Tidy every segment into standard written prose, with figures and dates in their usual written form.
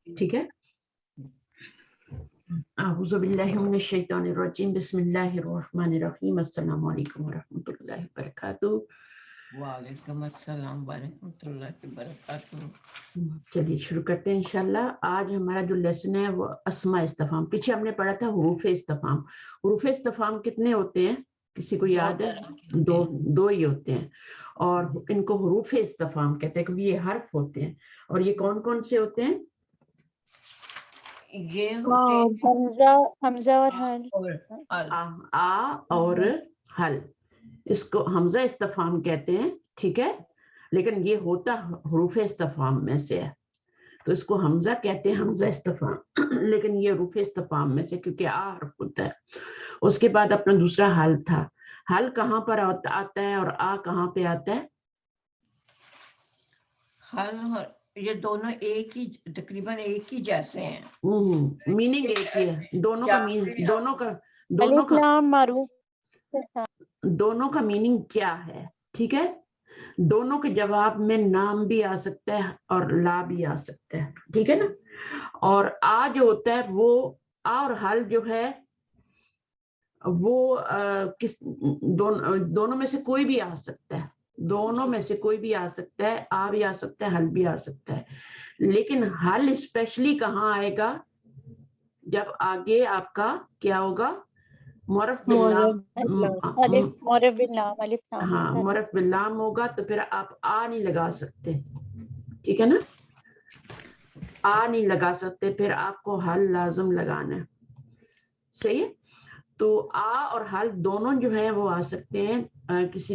ٹھیک ہے. اعوذ باللہ من الشیطان الرجیم بسم اللہ الرحمن الرحیم السلام علیکم ورحمۃ اللہ وبرکاتہ. وعلیکم السلام ورحمۃ اللہ وبرکاتہ. چلیے شروع کرتے ہیں انشاءاللہ. آج ہمارا جو لیسن ہے وہ اسماء استفہام. پیچھے ہم نے پڑھا تھا حروف استفہام. حروف استفہام کتنے ہوتے ہیں کسی کو یاد ہے؟ دو ہی ہوتے ہیں اور ان کو حروف استفہام کہتے ہیں کیونکہ یہ حرف ہوتے ہیں. اور یہ کون کون سے ہوتے ہیں؟ یہ ہوتے حمزہ اور حل. آ اور حل. اس کو حمزہ استفہام کہتے ہیں. ٹھیک ہے، لیکن یہ ہوتا حروف استفہام میں سے ہے تو اس کو حمزہ کہتے ہیں، حمزہ استفہام. لیکن یہ حروف استفہام میں سے کیونکہ آ حرف ہوتا ہے. اس کے بعد اپنا دوسرا حل تھا. حل کہاں پر آتا ہے اور آ کہاں پہ آتا ہے؟ حل یہ دونوں ایک ہی تقریباً ایک ہی جیسے ہیں. میننگ ایک ہی ہے. الف لام معروف دونوں کا میننگ کیا ہے؟ ٹھیک ہے، دونوں کے جواب میں نام بھی آ سکتا ہے اور لا بھی آ سکتا ہے. ٹھیک ہے نا. اور آ جو ہوتا ہے وہ آ اور حل جو ہے وہ دونوں میں سے کوئی بھی آ سکتا ہے. دونوں میں سے کوئی بھی آ سکتا ہے. آ بھی آ سکتا ہے، حل بھی آ سکتا ہے. لیکن حل اسپیشلی کہاں آئے گا؟ جب آگے آپ کا کیا ہوگا؟ معرف باللام. ہاں، معرف باللام ہوگا تو پھر آپ آ نہیں لگا سکتے. ٹھیک ہے نا، آ نہیں لگا سکتے، پھر آپ کو حل لازم لگانا ہے. صحیح ہے. تو آ اور حل دونوں جو ہیں وہ آ سکتے ہیں کسی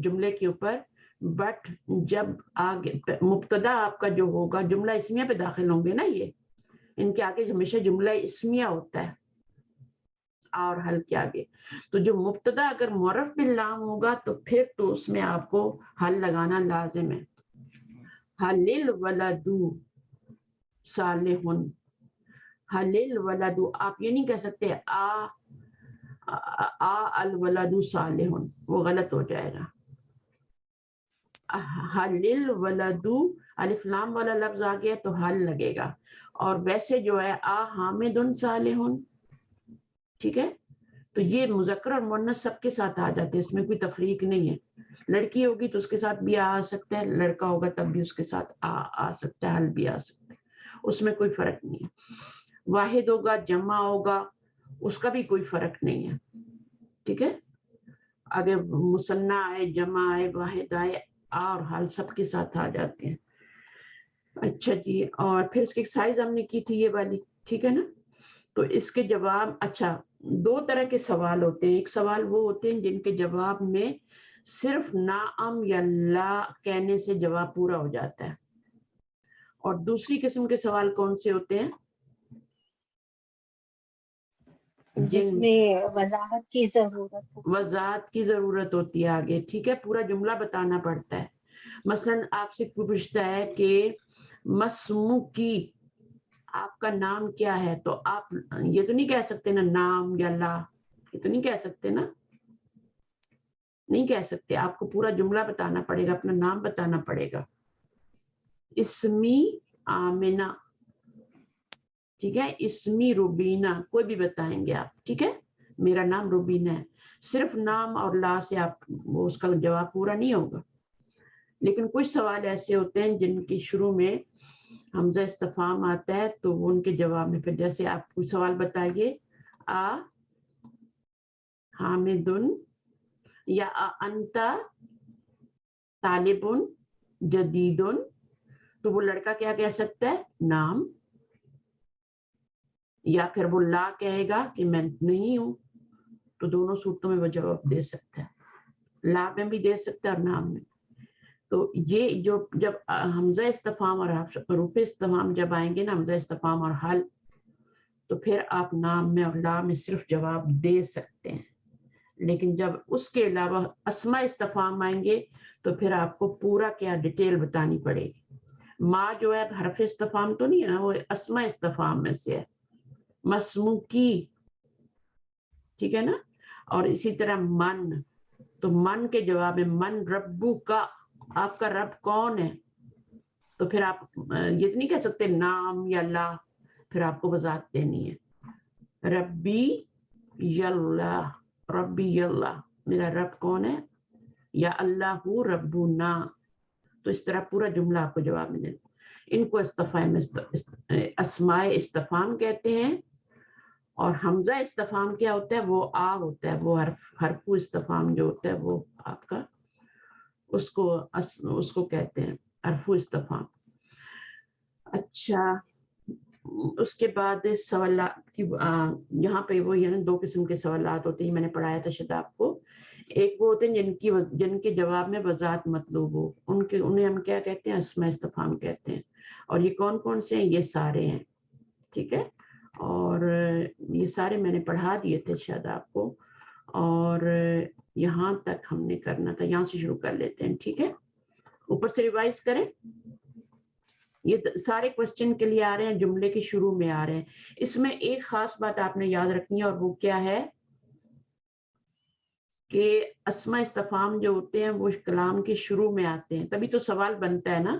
جملے کے اوپر. بٹ جب آگے مبتدا آپ کا جو ہوگا جملہ اسمیہ پہ داخل ہوں گے نا، یہ ان کے آگے ہمیشہ جملہ اسمیہ ہوتا ہے آ اور حل کے آگے. تو جو مبتدا اگر معرف باللام ہوگا تو پھر تو اس میں آپ کو حل لگانا لازم ہے. حل الولد صالح. حل الولد، آپ یہ نہیں کہہ سکتے آ الولد صالح، وہ غلط ہو جائے گا. حل الولد الف لام والا لفظ آ گیا تو حل لگے گا. اور ویسے جو ہے آ حامد صالح. ٹھیک ہے، تو یہ مذکر اور مؤنث سب کے ساتھ آ جاتے ہیں، اس میں کوئی تفریق نہیں ہے. لڑکی ہوگی تو اس کے ساتھ بھی آ سکتا ہے، لڑکا ہوگا تب بھی اس کے ساتھ آ سکتا ہے، حل بھی آ سکتا ہے. اس میں کوئی فرق نہیں ہے. واحد ہوگا، جمع ہوگا، اس کا بھی کوئی فرق نہیں ہے. ٹھیک ہے، اگر مثنیٰ آئے، جمع آئے، واحد آئے، آ اور حل سب کے ساتھ آ جاتے ہیں. اچھا جی، اور پھر اس کی ایکسرسائز ہم نے کی تھی یہ والی. ٹھیک ہے نا. تو اس کے جواب، اچھا دو طرح کے سوال ہوتے ہیں. ایک سوال وہ ہوتے ہیں جن کے جواب میں صرف نعم یا لا کہنے سے جواب پورا ہو جاتا ہے. اور دوسری قسم کے سوال کون سے ہوتے ہیں؟ جس میں وضاحت کی ضرورت ہوتی ہے آگے. ٹھیک ہے، پورا جملہ بتانا پڑتا ہے. مثلا آپ سے پوچھتا ہے کہ مسمو کی، آپ کا نام کیا ہے، تو آپ یہ تو نہیں کہہ سکتے نا نام یا لا، یہ تو نہیں کہہ سکتے نا، نہیں کہہ سکتے. آپ کو پورا جملہ بتانا پڑے گا، اپنا نام بتانا پڑے گا. اسمی آمنہ، ٹھیک ہے، اسمی روبینہ، کوئی بھی بتائیں گے آپ. ٹھیک ہے، میرا نام روبینہ ہے. صرف نام اور لا سے آپ وہ اس کا جواب پورا نہیں ہوگا. لیکن کچھ سوال ایسے ہوتے ہیں جن کی شروع میں حمزہ استفہام آتا ہے تو ان کے جواب میں پھر جیسے آپ کوئی سوال بتائیے، آ حامدن یا انت طالب جدید، تو وہ لڑکا کیا کہہ سکتا ہے؟ نام. یا پھر وہ لا کہے گا کہ میں نہیں ہوں، تو دونوں صورتوں میں وہ جواب دے سکتا ہے. لا میں بھی دے سکتا ہے اور نام میں. تو یہ جو جب حمزہ استفہام اور حروف استفہام جب آئیں گے نا، حمزہ استفہام اور حل، تو پھر آپ نام میں اور لا میں صرف جواب دے سکتے ہیں. لیکن جب اس کے علاوہ اسماء استفہام آئیں گے تو پھر آپ کو پورا کیا ڈیٹیل بتانی پڑے گی. ما جو ہے حرف استفہام تو نہیں ہے نا، وہ اسماء استفہام میں سے ہے. مسمو کی، ٹھیک ہے نا. اور اسی طرح من، تو من کے جواب میں من ربو کا، آپ کا رب کون ہے، تو پھر آپ یہ تو نہیں کہہ سکتے نام یا لا، پھر آپ کو وضاحت دینی ہے. ربی یاللہ، ربی یاللہ، میرا رب کون ہے؟ یا اللہ ربنا. تو اس طرح پورا جملہ آپ کو جواب میں دینا. ان کو اسماء استفہام کہتے ہیں. اور حمزہ استفہام کیا ہوتا ہے؟ وہ آ ہوتا ہے، وہ حرف استفہام جو ہوتا ہے وہ آپ کا اس کو کہتے ہیں حرف استفہام. اچھا، اس کے بعد سوالات کی یہاں پہ وہ یعنی دو قسم کے سوالات ہوتے ہیں، میں نے پڑھایا تھا شاید آپ کو. ایک وہ ہوتے ہیں جن کے جواب میں وضاحت مطلوب ہو، انہیں ہم کیا کہتے ہیں؟ اسماء استفہام کہتے ہیں. اور یہ کون کون سے ہیں؟ یہ سارے ہیں. ٹھیک ہے، اور یہ سارے میں نے پڑھا دیے تھے شاید آپ کو، اور یہاں تک ہم نے کرنا تھا. یہاں سے شروع کر لیتے ہیں. ٹھیک ہے، اوپر سے ریوائز کریں. یہ سارے کوسچن کے لیے آ رہے ہیں، جملے کے شروع میں آ رہے ہیں. اس میں ایک خاص بات آپ نے یاد رکھنی ہے، اور وہ کیا ہے کہ اسماء استفہام جو ہوتے ہیں وہ کلام کے شروع میں آتے ہیں، تبھی تو سوال بنتا ہے نا.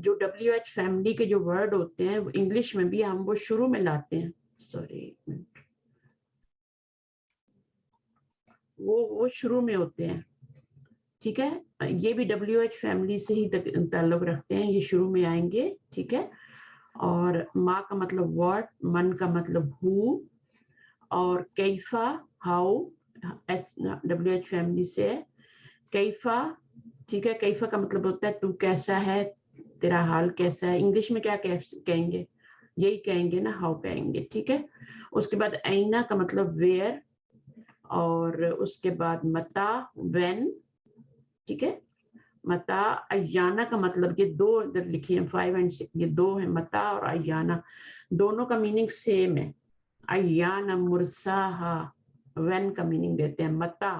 جو WH فیملی کے جو ورڈ ہوتے ہیں انگلش میں بھی ہم وہ شروع میں لاتے ہیں. سوری، وہ شروع میں ہوتے ہیں. ٹھیک ہے، یہ بھی WH فیملی سے ہی تعلق رکھتے ہیں، یہ شروع میں آئیں گے. ٹھیک ہے، اور ما کا مطلب واٹ، من کا مطلب ہو، اور کیفا ہاؤ WH فیملی سے ہے. کیفا، ٹھیک ہے، کیفا کا مطلب ہوتا ہے تو کیسا ہے، تیرا حال کیسا ہے. انگلش میں کیا کہیں گے؟ یہی کہیں گے نا، ہاؤ کہیں گے. ٹھیک ہے، اس کے بعد اینا کا مطلب ویئر، اور اس کے بعد متا وین. ٹھیک ہے، متا. ایانا کا مطلب، یہ دو ادھر لکھے ہیں 5 اور 6، یہ دو ہیں متا اور ایانا، دونوں کا میننگ سیم ہے. ایانا مرساہا، وین کا میننگ دیتے ہیں متا.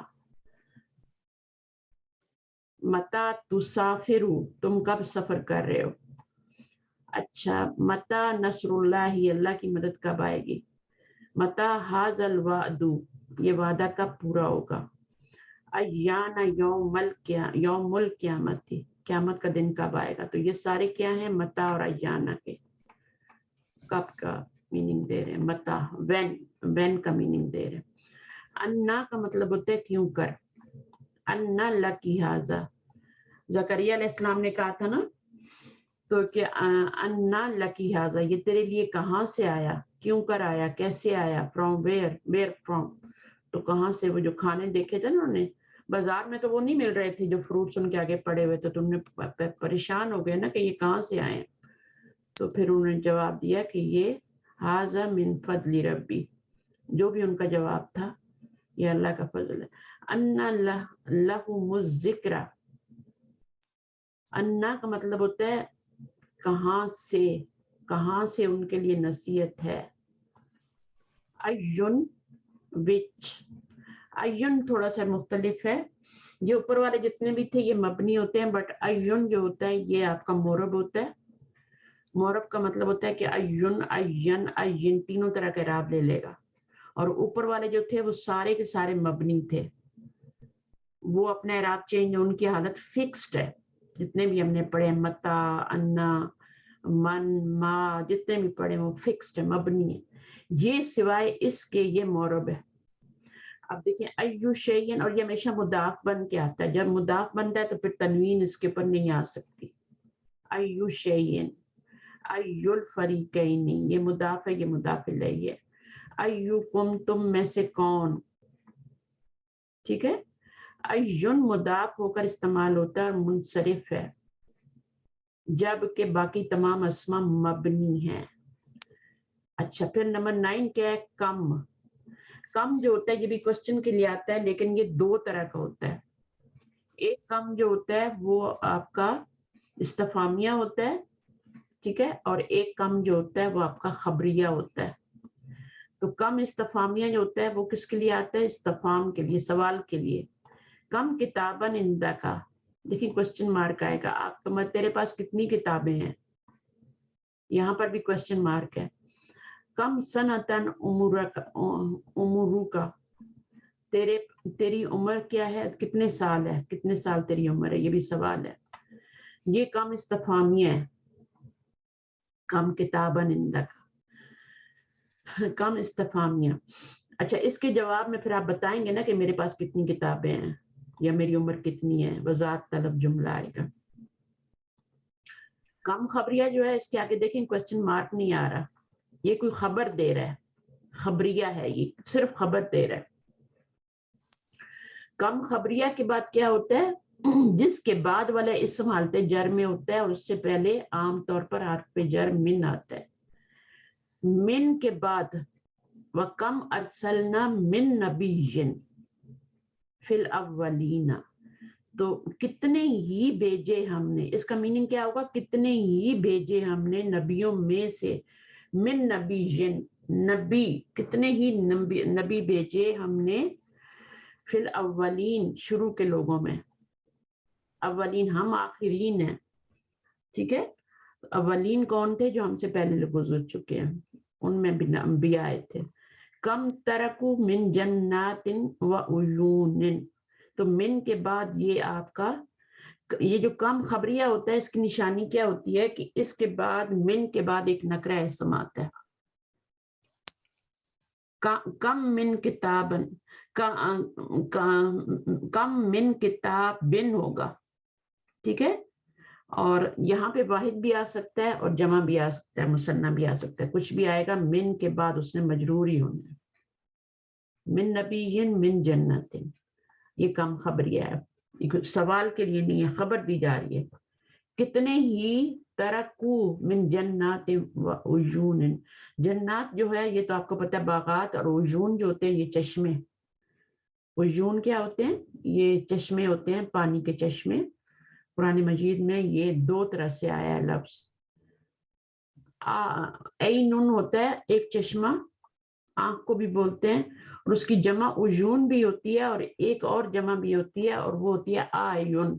متا تسافرو، تم کب سفر کر رہے ہو. اچھا، متا نصر اللہ، اللہ کی مدد کب آئے گی. متا ھذا الوعد، یہ وعدہ کب پورا ہوگا. ایانا یوم القیامت، قیامت کا دن کب آئے گا. تو یہ سارے کیا ہیں؟ متا اور ایانا کے کب کا میننگ دے رہے ہیں. متا وین کا میننگ دے رہے ہیں. انا کا مطلب ہوتا ہے کیوں کر. انا لکی ھذا، زکریا علیہ السلام نے کہا تھا نا، تو کہ انا لکی ھذا، یہ تیرے لیے کہاں سے آیا، کیوں کر آیا، کیسے آیا. فرام ویئر فرام، تو کہاں سے. وہ جو کھانے دیکھے تھے نا انہوں نے بازار میں، تو وہ نہیں مل رہے تھے جو فروٹس ان کے آگے پڑے ہوئے تھے، تو تم نے پریشان ہو گئے نا کہ یہ کہاں سے آئے. تو پھر انہوں نے جواب دیا کہ یہ ھذا من فضل ربی، جو بھی ان کا جواب تھا یہ اللہ کا فضل ہے. انا لہم الذکر، انا کا مطلب ہوتا ہے کہاں سے ان کے لیے نصیحت ہے. ایون وچ، ایون تھوڑا سا مختلف ہے. یہ اوپر والے جتنے بھی تھے یہ مبنی ہوتے ہیں، بٹ ایون جو ہوتا ہے یہ آپ کا مورب ہوتا ہے. مورب کا مطلب ہوتا ہے کہ ایون، این، این تینوں طرح کا اعراب لے لے گا. اور اوپر والے جو تھے وہ سارے کے سارے مبنی تھے، وہ اپنا اعراب چینج، ان کی حالت فکسڈ ہے. جتنے بھی ہم نے پڑھے متا، انا، من، ما، جتنے بھی پڑھے وہ فکسڈ ہے، مبنی ہے. یہ سوائے اس کے یہ مورب ہے. اب دیکھیں ایو شیئن، اور یہ ہمیشہ مضاف بن کے آتا ہے. جب مضاف بنتا ہے تو پھر تنوین اس کے اوپر نہیں آ سکتی. ایو شیئن، ایو الفریقین، یہ مضاف ہے، یہ مضاف الیہ ہے. ایوکم، تم میں سے کون. ٹھیک ہے، ایون مضاف ہو کر استعمال ہوتا ہے اور منصرف ہے، جبکہ باقی تمام اسما مبنی ہیں. اچھا، پھر نمبر 9 کیا ہے؟ کم جو ہوتا ہے یہ بھی کوسچن کے لیے آتا ہے، لیکن یہ دو طرح کا ہوتا ہے. ایک کم جو ہوتا ہے وہ آپ کا استفہامیہ ہوتا ہے، ٹھیک ہے، اور ایک کم جو ہوتا ہے وہ آپ کا خبریہ ہوتا ہے. تو کم استفہامیہ جو ہوتا ہے وہ کس کے لیے آتا ہے؟ استفہام کے لیے، سوال کے لیے. کم کتاباً عندک، دیکھیں کوسچن مارک آئے گا. آپ تیرے پاس کتنی کتابیں ہیں، یہاں پر بھی کوسچن مارک ہے. کم سنتاً عمرک، تیری عمر کیا ہے، کتنے سال ہے، کتنے سال تیری عمر ہے، یہ بھی سوال ہے. یہ کم استفہامیہ ہے، کم کتابن عندک، کم استفہامیہ. اچھا اس کے جواب میں پھر آپ بتائیں گے نا کہ میرے پاس کتنی کتابیں ہیں یا میری عمر کتنی ہے، وضاحت طلب جملہ آئے گا. کم خبریہ جو ہے اس کے آگے دیکھیں کوسچن مارک نہیں آ رہا، یہ کوئی خبر دے رہا ہے، خبریہ ہے، یہ صرف خبر دے رہا ہے. کم خبریہ کے بعد کیا ہوتا ہے؟ جس کے بعد والا اسم حالت جر میں ہوتا ہے اور اس سے پہلے عام طور پر حرف جر من آتا ہے. من کے بعد وَكَمْ أَرْسَلْنَا مِن نَبِيٍّ فِي الْأَوَّلِينَ، تو کتنے ہی بھیجے ہم نے، اس کا میننگ کیا ہوگا؟ کتنے ہی بھیجے ہم نے نبیوں میں سے، من نبیٍ، نبی، کتنے ہی نبی بھیجے ہم نے، فی الاولین، شروع کے لوگوں میں. اولین ہم آخرین ہیں، ٹھیک ہے. اولین کون تھے؟ جو ہم سے پہلے لوگ گزر چکے ہیں، ان میں بھی انبیاء آئے تھے. کم ترکو من جنات و عیون، تو من کے بعد یہ آپ کا یہ جو کم خبریہ ہوتا ہے اس کی نشانی کیا ہوتی ہے کہ اس کے بعد من کے بعد ایک نکرہ اسم آتا ہے. کم من کتابن، کم من کتاب بن ہوگا، ٹھیک ہے. اور یہاں پہ واحد بھی آ سکتا ہے اور جمع بھی آ سکتا ہے، مثنیٰ بھی آ سکتا ہے، کچھ بھی آئے گا، من کے بعد اس نے مجرور ہی ہونا ہے. من نبی من جنت، یہ کم خبریہ ہے، یہ کچھ سوال کے لیے نہیں ہے، خبر دی جا رہی ہے. کتنے ہی ترکو من جنات و عیون، جنات جو ہے یہ تو آپ کو پتہ ہے باغات، اور عیون جو ہوتے ہیں یہ چشمے. عیون کیا ہوتے ہیں؟ یہ چشمے ہوتے ہیں، پانی کے چشمے. قرآن مجید میں یہ دو طرح سے آیا ہے لفظ. عین ہوتا ہے ایک چشمہ، آنکھ کو بھی بولتے ہیں، اور اس کی جمع عیون بھی ہوتی ہے، اور ایک اور جمع بھی ہوتی ہے اور وہ ہوتی ہے آیون.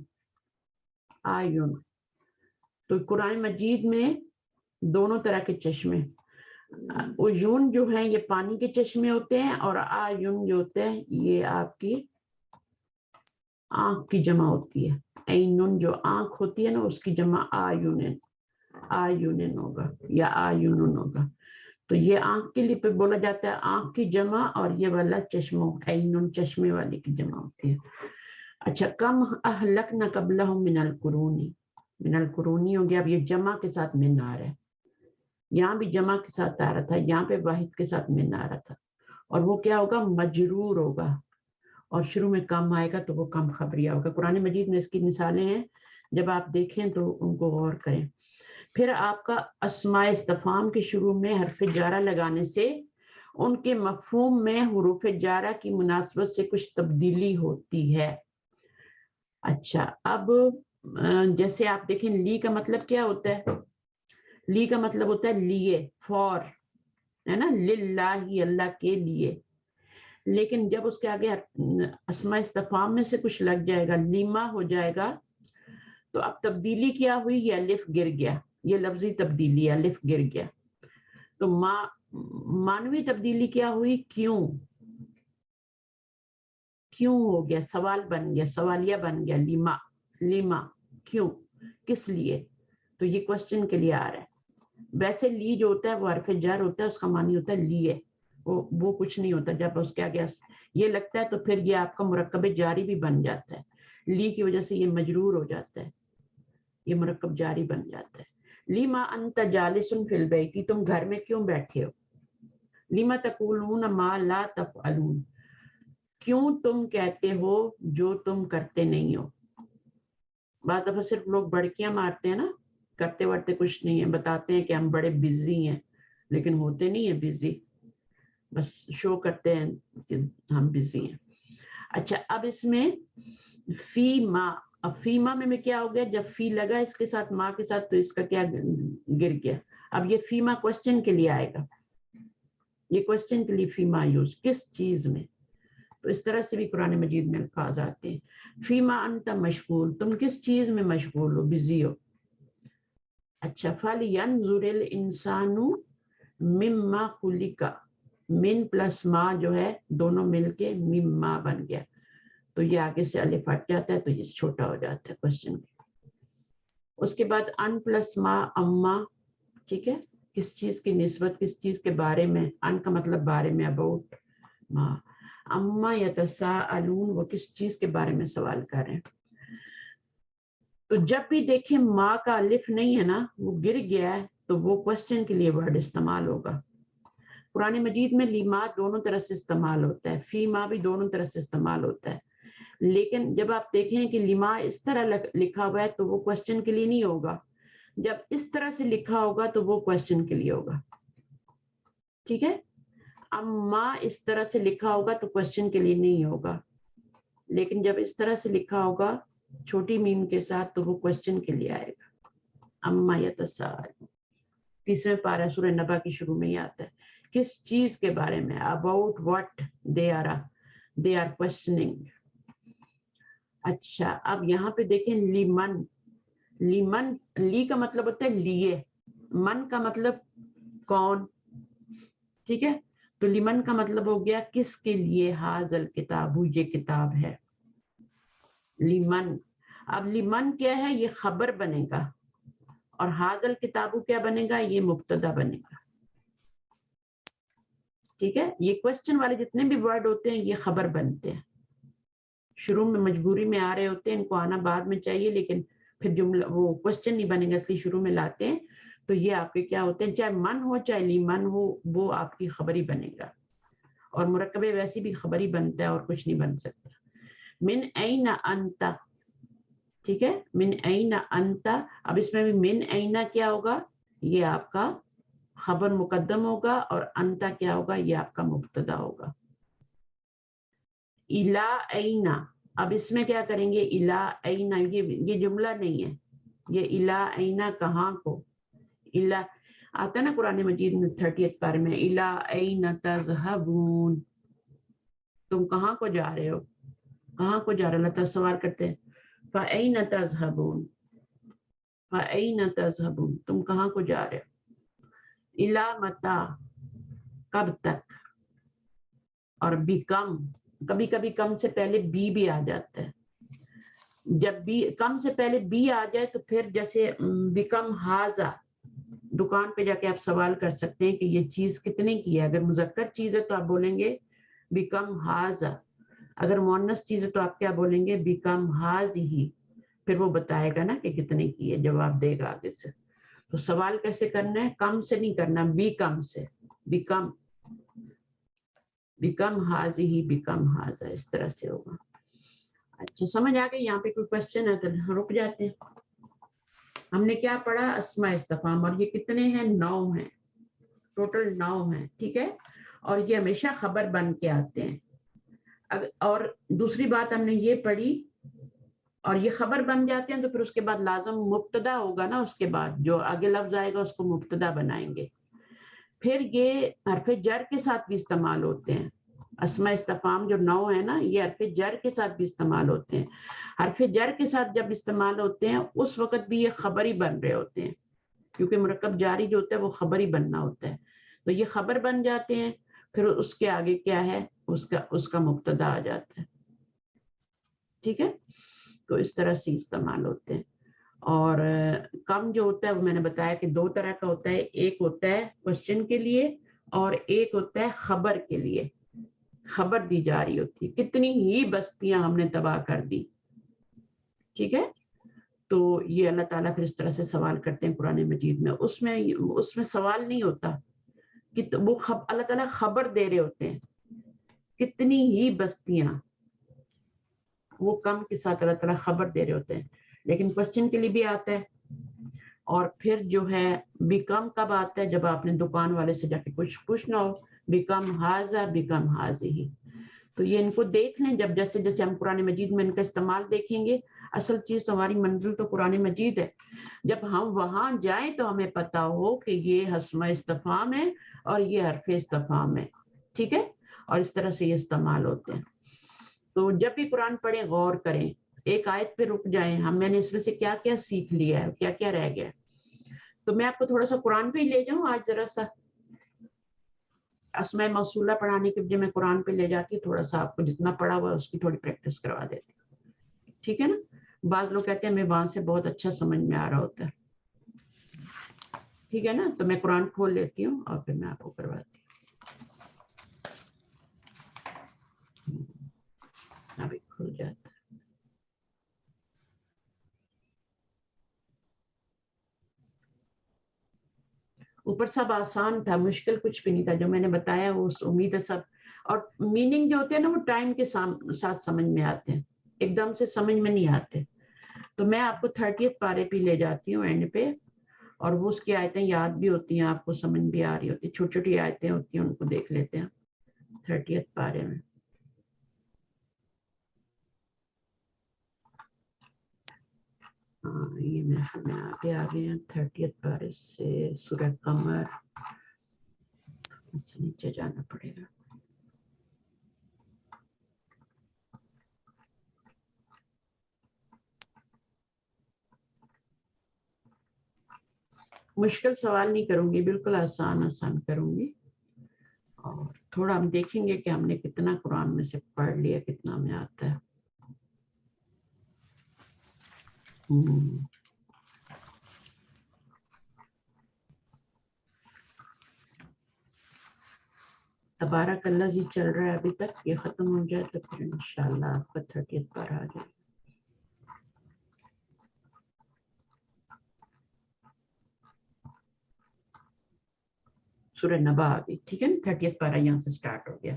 آیون. تو قرآن مجید میں دونوں طرح کے چشمے، عیون جو ہیں یہ پانی کے چشمے ہوتے ہیں، اور آیون جو ہوتے ہیں یہ آپ کی آنکھ کی جمع ہوتی ہے. عینن جو آنکھ ہوتی ہے نا اس کی جمع آیونن، آیونن ہوگا یا آیونن ہوگا. تو یہ آنکھ کے لیے پہ بولا جاتا ہے آنکھ کی جمع، اور یہ والا چشموں، عینن چشمے والے کی جمع ہوتی ہے. اچھا کم اہلکنا قبلہم من القرون، من القرونی ہو گیا. اب یہ جمع کے ساتھ من آ رہا ہے، یہاں بھی جمع کے ساتھ آ رہا تھا، یہاں پہ واحد کے ساتھ من آ رہا تھا، اور وہ کیا ہوگا؟ مجرور ہوگا، اور شروع میں کم آئے گا تو وہ کم خبریہ ہوگا. قرآن مجید میں اس کی مثالیں ہیں، جب آپ دیکھیں تو ان کو غور کریں. پھر آپ کا اسماء استفہام کے شروع میں حرف جارہ لگانے سے ان کے مفہوم میں حروف جارہ کی مناسبت سے کچھ تبدیلی ہوتی ہے. اچھا اب جیسے آپ دیکھیں لی کا مطلب کیا ہوتا ہے؟ لی کا مطلب ہوتا ہے لیے، فور، ہے نا، للہ، اللہ کے لیے. لیکن جب اس کے آگے اسماء استفہام میں سے کچھ لگ جائے گا، لیما ہو جائے گا، تو اب تبدیلی کیا ہوئی؟ یہ الف گر گیا، یہ لفظی تبدیلی، الف گر گیا. تو معنوی تبدیلی کیا ہوئی؟ کیوں، کیوں ہو گیا، سوال بن گیا، سوالیہ بن گیا. لیما، لیما، کیوں، کس لیے. تو یہ کوسچن کے لیے آ رہا ہے. ویسے لی جو ہوتا ہے وہ حرف جر ہوتا ہے، اس کا معنی ہوتا ہے لیے، وہ کچھ نہیں ہوتا. جب اس کے آگے یہ لگتا ہے تو پھر یہ آپ کا مرکب جاری بھی بن جاتا ہے. لی کی وجہ سے یہ مجرور ہو جاتا ہے، یہ مرکب جاری بن جاتا ہے. لیما انت جالس فی البیت، تم گھر میں کیوں بیٹھے ہو. لیما تقولون ما لا تفعلون، کیوں تم کہتے ہو جو تم کرتے نہیں ہو. بعض دفعہ صرف لوگ بڑکیاں مارتے ہیں نا، کرتے ورتے کچھ نہیں ہے، بتاتے ہیں کہ ہم بڑے بزی ہیں، لیکن ہوتے نہیں ہیں بزی، بس شو کرتے ہیں کہ ہم بزی ہیں. اچھا اب اس میں فی ما، اب فی ما میں کیا ہو گیا؟ جب فی لگا اس کے ساتھ ما کے ساتھ تو اس کا کیا گر گیا. اب یہ فی ما کوسچن کے لیے آئے گا، یہ کوسچن کے لیے فی ما یوز، کس چیز میں. تو اس طرح سے بھی قرآن مجید میں الفاظ آتے ہیں. فیما انت مشغول، تم کس چیز میں مشغول ہو، بزی ہو. اچھا فَلْيَنْظُرِ الْإِنسَانُ مِمَّا خُلِقَ، من پلس ما جو ہے دونوں مل کے مما بن گیا، تو یہ آگے سے الف ہٹ جاتا ہے تو یہ چھوٹا ہو جاتا ہے کوسچن. اس کے بعد ان پلس ما اما، ٹھیک ہے، کس چیز کی نسبت، کس چیز کے بارے میں، ان کا مطلب بارے میں، اباؤٹ، ما، اما یتساءلون، وہ کس چیز کے بارے میں سوال کر رہے ہیں. تو جب بھی دیکھیں ماں کا الف نہیں ہے نا، وہ گر گیا ہے، تو وہ کوشچن کے لیے ورڈ استعمال ہوگا. قرآن مجید میں لیما دونوں طرح سے استعمال ہوتا ہے، فی ماں بھی دونوں طرح سے استعمال ہوتا ہے، لیکن جب آپ دیکھیں کہ لیما اس طرح لکھا ہوا ہے تو وہ کوشچن کے لیے نہیں ہوگا، جب اس طرح سے لکھا ہوگا تو وہ کوشچن کے لیے ہوگا. ٹھیک ہے، اما اس طرح سے لکھا ہوگا تو کوشچن کے لیے نہیں ہوگا، لیکن جب اس طرح سے لکھا ہوگا چھوٹی میم کے ساتھ تو وہ کوشچن کے لیے آئے گا. اما یتساءلون، تیسرے پارہ سورہ نبا کی شروع میں ہی آتا ہے، کس چیز کے بارے میں، about what they are questioning. اچھا، اب یہاں پہ دیکھیں لیمن، لیمن، لی کا مطلب ہوتا ہے لیے، من کا مطلب کون، ٹھیک ہے، تو لیمن کا مطلب ہو گیا کس کے لیے، حاضل کتاب، یہ کتاب ہے، لیمن. اب لیمن کیا ہے، یہ خبر بنے گا، اور حاضل کتابو کیا بنے گا، یہ مبتدا بنے گا. ٹھیک ہے، یہ کوشچن والے جتنے بھی ورڈ ہوتے ہیں یہ خبر بنتے ہیں، شروع میں مجبوری میں آ رہے ہوتے ہیں، ان کو آنا بعد میں چاہیے، لیکن پھر جملہ وہ کوشچن نہیں بنے گا اس لیے شروع میں لاتے ہیں. تو یہ آپ کے کیا ہوتے ہیں، چاہے من ہو چاہے لیمن ہو، وہ آپ کی خبر ہی بنے گا، اور مرکب ویسی بھی خبر ہی بنتا ہے اور کچھ نہیں بن سکتا. من این انت، ٹھیک ہے، من این انت. اب اس میں بھی من این کیا ہوگا، یہ آپ کا خبر مقدم ہوگا، اور انت کیا ہوگا، یہ آپ کا مبتدا ہوگا. الا این، اب اس میں کیا کریں گے، الا این، یہ جملہ نہیں ہے، یہ الا این کہاں کو، الا آتا ہے نا قرآن مجید میں 30 پارے میں، الا این تذهبون، تم کہاں کو جا رہے ہو، کہاں کو جا رہے ہو، اللہ تعالیٰ سوال کرتے ہیں فَأَيْنَ تَذْهَبُونَ، فَأَيْنَ تَذْهَبُونَ، تم کہاں کو جا رہے ہو. الا متا، کب تک، اور بیکم، کبھی کبھی کم سے پہلے بی بھی آ جاتا ہے. جب بی کم سے پہلے بی آ جائے تو پھر جیسے بیکم ہاذا، دکان پہ جا کے آپ سوال کر سکتے ہیں کہ یہ چیز کتنے کی ہے، اگر مذکر چیز ہے تو آپ بولیں گے بیکم ہاذا، اگر مؤنث چیز ہے تو آپ کیا بولیں گے، بیکم ہاذہ، پھر وہ بتائے گا نا کہ کتنے کی ہے، جواب دے گا آگے سے. تو سوال کیسے کرنا ہے، کم سے نہیں کرنا، بیکم سے، بیکم، بیکم ہاذہ، بیکم ہاذا، اس طرح سے ہوگا. اچھا سمجھ آ گئی، یہاں پہ کوئی کوشچن ہے تو رک جاتے ہیں. ہم نے کیا پڑھا، اسماء استفہام، اور یہ کتنے ہیں، 9 ہیں، ٹوٹل 9 ہیں، ٹھیک ہے، اور یہ ہمیشہ خبر بن کے آتے ہیں. اور دوسری بات ہم نے یہ پڑھی، اور یہ خبر بن جاتے ہیں تو پھر اس کے بعد لازم مبتدا ہوگا نا، اس کے بعد جو آگے لفظ آئے گا اس کو مبتدا بنائیں گے. پھر یہ حرف جر کے ساتھ بھی استعمال ہوتے ہیں، اسماء استفہام جو 9 ہے نا، یہ حرف جر کے ساتھ بھی استعمال ہوتے ہیں. حرف جر کے ساتھ جب استعمال ہوتے ہیں اس وقت بھی یہ خبر ہی بن رہے ہوتے ہیں، کیونکہ مرکب جاری جو ہوتا ہے وہ خبر ہی بننا ہوتا ہے، تو یہ خبر بن جاتے ہیں. پھر اس کے آگے کیا ہے، اس کا مبتدا آ جاتا ہے. ٹھیک ہے، تو اس طرح سے استعمال ہوتے ہیں. اور کم جو ہوتا ہے وہ میں نے بتایا کہ 2 طرح کا ہوتا ہے، ایک ہوتا ہے کوشچن کے لیے اور ایک ہوتا ہے خبر کے لیے، خبر دی جا رہی ہوتی ہے، کتنی ہی بستیاں ہم نے تباہ کر دی. ٹھیک ہے، تو یہ اللہ تعالیٰ پھر اس طرح سے سوال کرتے ہیں قرآن مجید میں، اس میں سوال نہیں ہوتا کہ وہ اللہ تعالیٰ خبر دے رہے ہوتے ہیں، کتنی ہی بستیاں، وہ کم کے ساتھ اللہ تعالیٰ خبر دے رہے ہوتے ہیں. لیکن کوشچن کے لیے بھی آتا ہے. اور پھر جو ہے بیکم کب آتا ہے، جب آپ نے دکان والے سے جا کے کچھ پوچھنا ہو، بیکم ہاذا، بیکم ہاذہ. تو یہ ان کو دیکھ لیں، جب جیسے جیسے ہم قرآن مجید میں ان کا استعمال دیکھیں گے. اصل چیز تو ہماری منزل تو قرآن مجید ہے، جب ہم وہاں جائیں تو ہمیں پتہ ہو کہ یہ اسماء استفہام ہے اور یہ حرف استفہام ہے. ٹھیک ہے، اور اس طرح سے یہ استعمال ہوتے ہیں. تو جب بھی قرآن پڑھیں غور کریں، ایک آیت پہ رک جائیں، میں نے اس میں سے کیا کیا سیکھ لیا ہے، کیا کیا رہ گیا. تو میں آپ کو تھوڑا سا قرآن پہ ہی لے جاؤں آج، ذرا سا اسماء موصولہ پڑھانے کے بجائے میں قرآن پہ لے جاتی، تھوڑا سا آپ کو جتنا پڑھا ہوا اس کی تھوڑی پریکٹس کروا دیتی. ٹھیک ہے نا، بعض لوگ کہتے ہیں ہمیں وہاں سے بہت اچھا سمجھ میں آ رہا ہوتا ہے. ٹھیک ہے نا, تو میں قرآن کھول لیتی ہوں اور پھر میں آپ کو کرواتی ہوں. ابھی کھل جاتا ہے. اوپر سب آسان تھا, مشکل کچھ بھی نہیں تھا. جو میں نے بتایا وہ امید ہے سب, اور میننگ جو ہوتے ہیں نا وہ ٹائم کے ساتھ سمجھ میں آتے ہیں, ایک دم سے سمجھ میں نہیں آتے. تو میں آپ کو 30th پارے پہ لے جاتی ہوں اینڈ پہ, اور وہ اس کی آیتیں یاد بھی ہوتی ہیں, آپ کو سمجھ بھی آ رہی ہوتی ہیں, چھوٹی چھوٹی آیتیں ہوتی ہیں, ان کو دیکھ لیتے ہیں 30th پارے میں. ہاں یہ میں آگے ہیں 30th پارے سے سورہ قمر سے نیچے جانا پڑے گا. مشکل سوال نہیں کروں گی, بالکل آسان کروں گی, اور تھوڑا ہم دیکھیں گے کہ ہم نے کتنا قرآن میں سے پڑھ لیا, کتنا میں آتا ہے. تبارک اللہ جی چل رہا ہے ابھی تک, یہ ختم ہو جائے تو پھر انشاءاللہ آپ کا 30th پارہ آ جائے. سورہ نبا آ گئی, ٹھیک ہے نا, 30th پارہ یہاں سے سٹارٹ ہو گیا.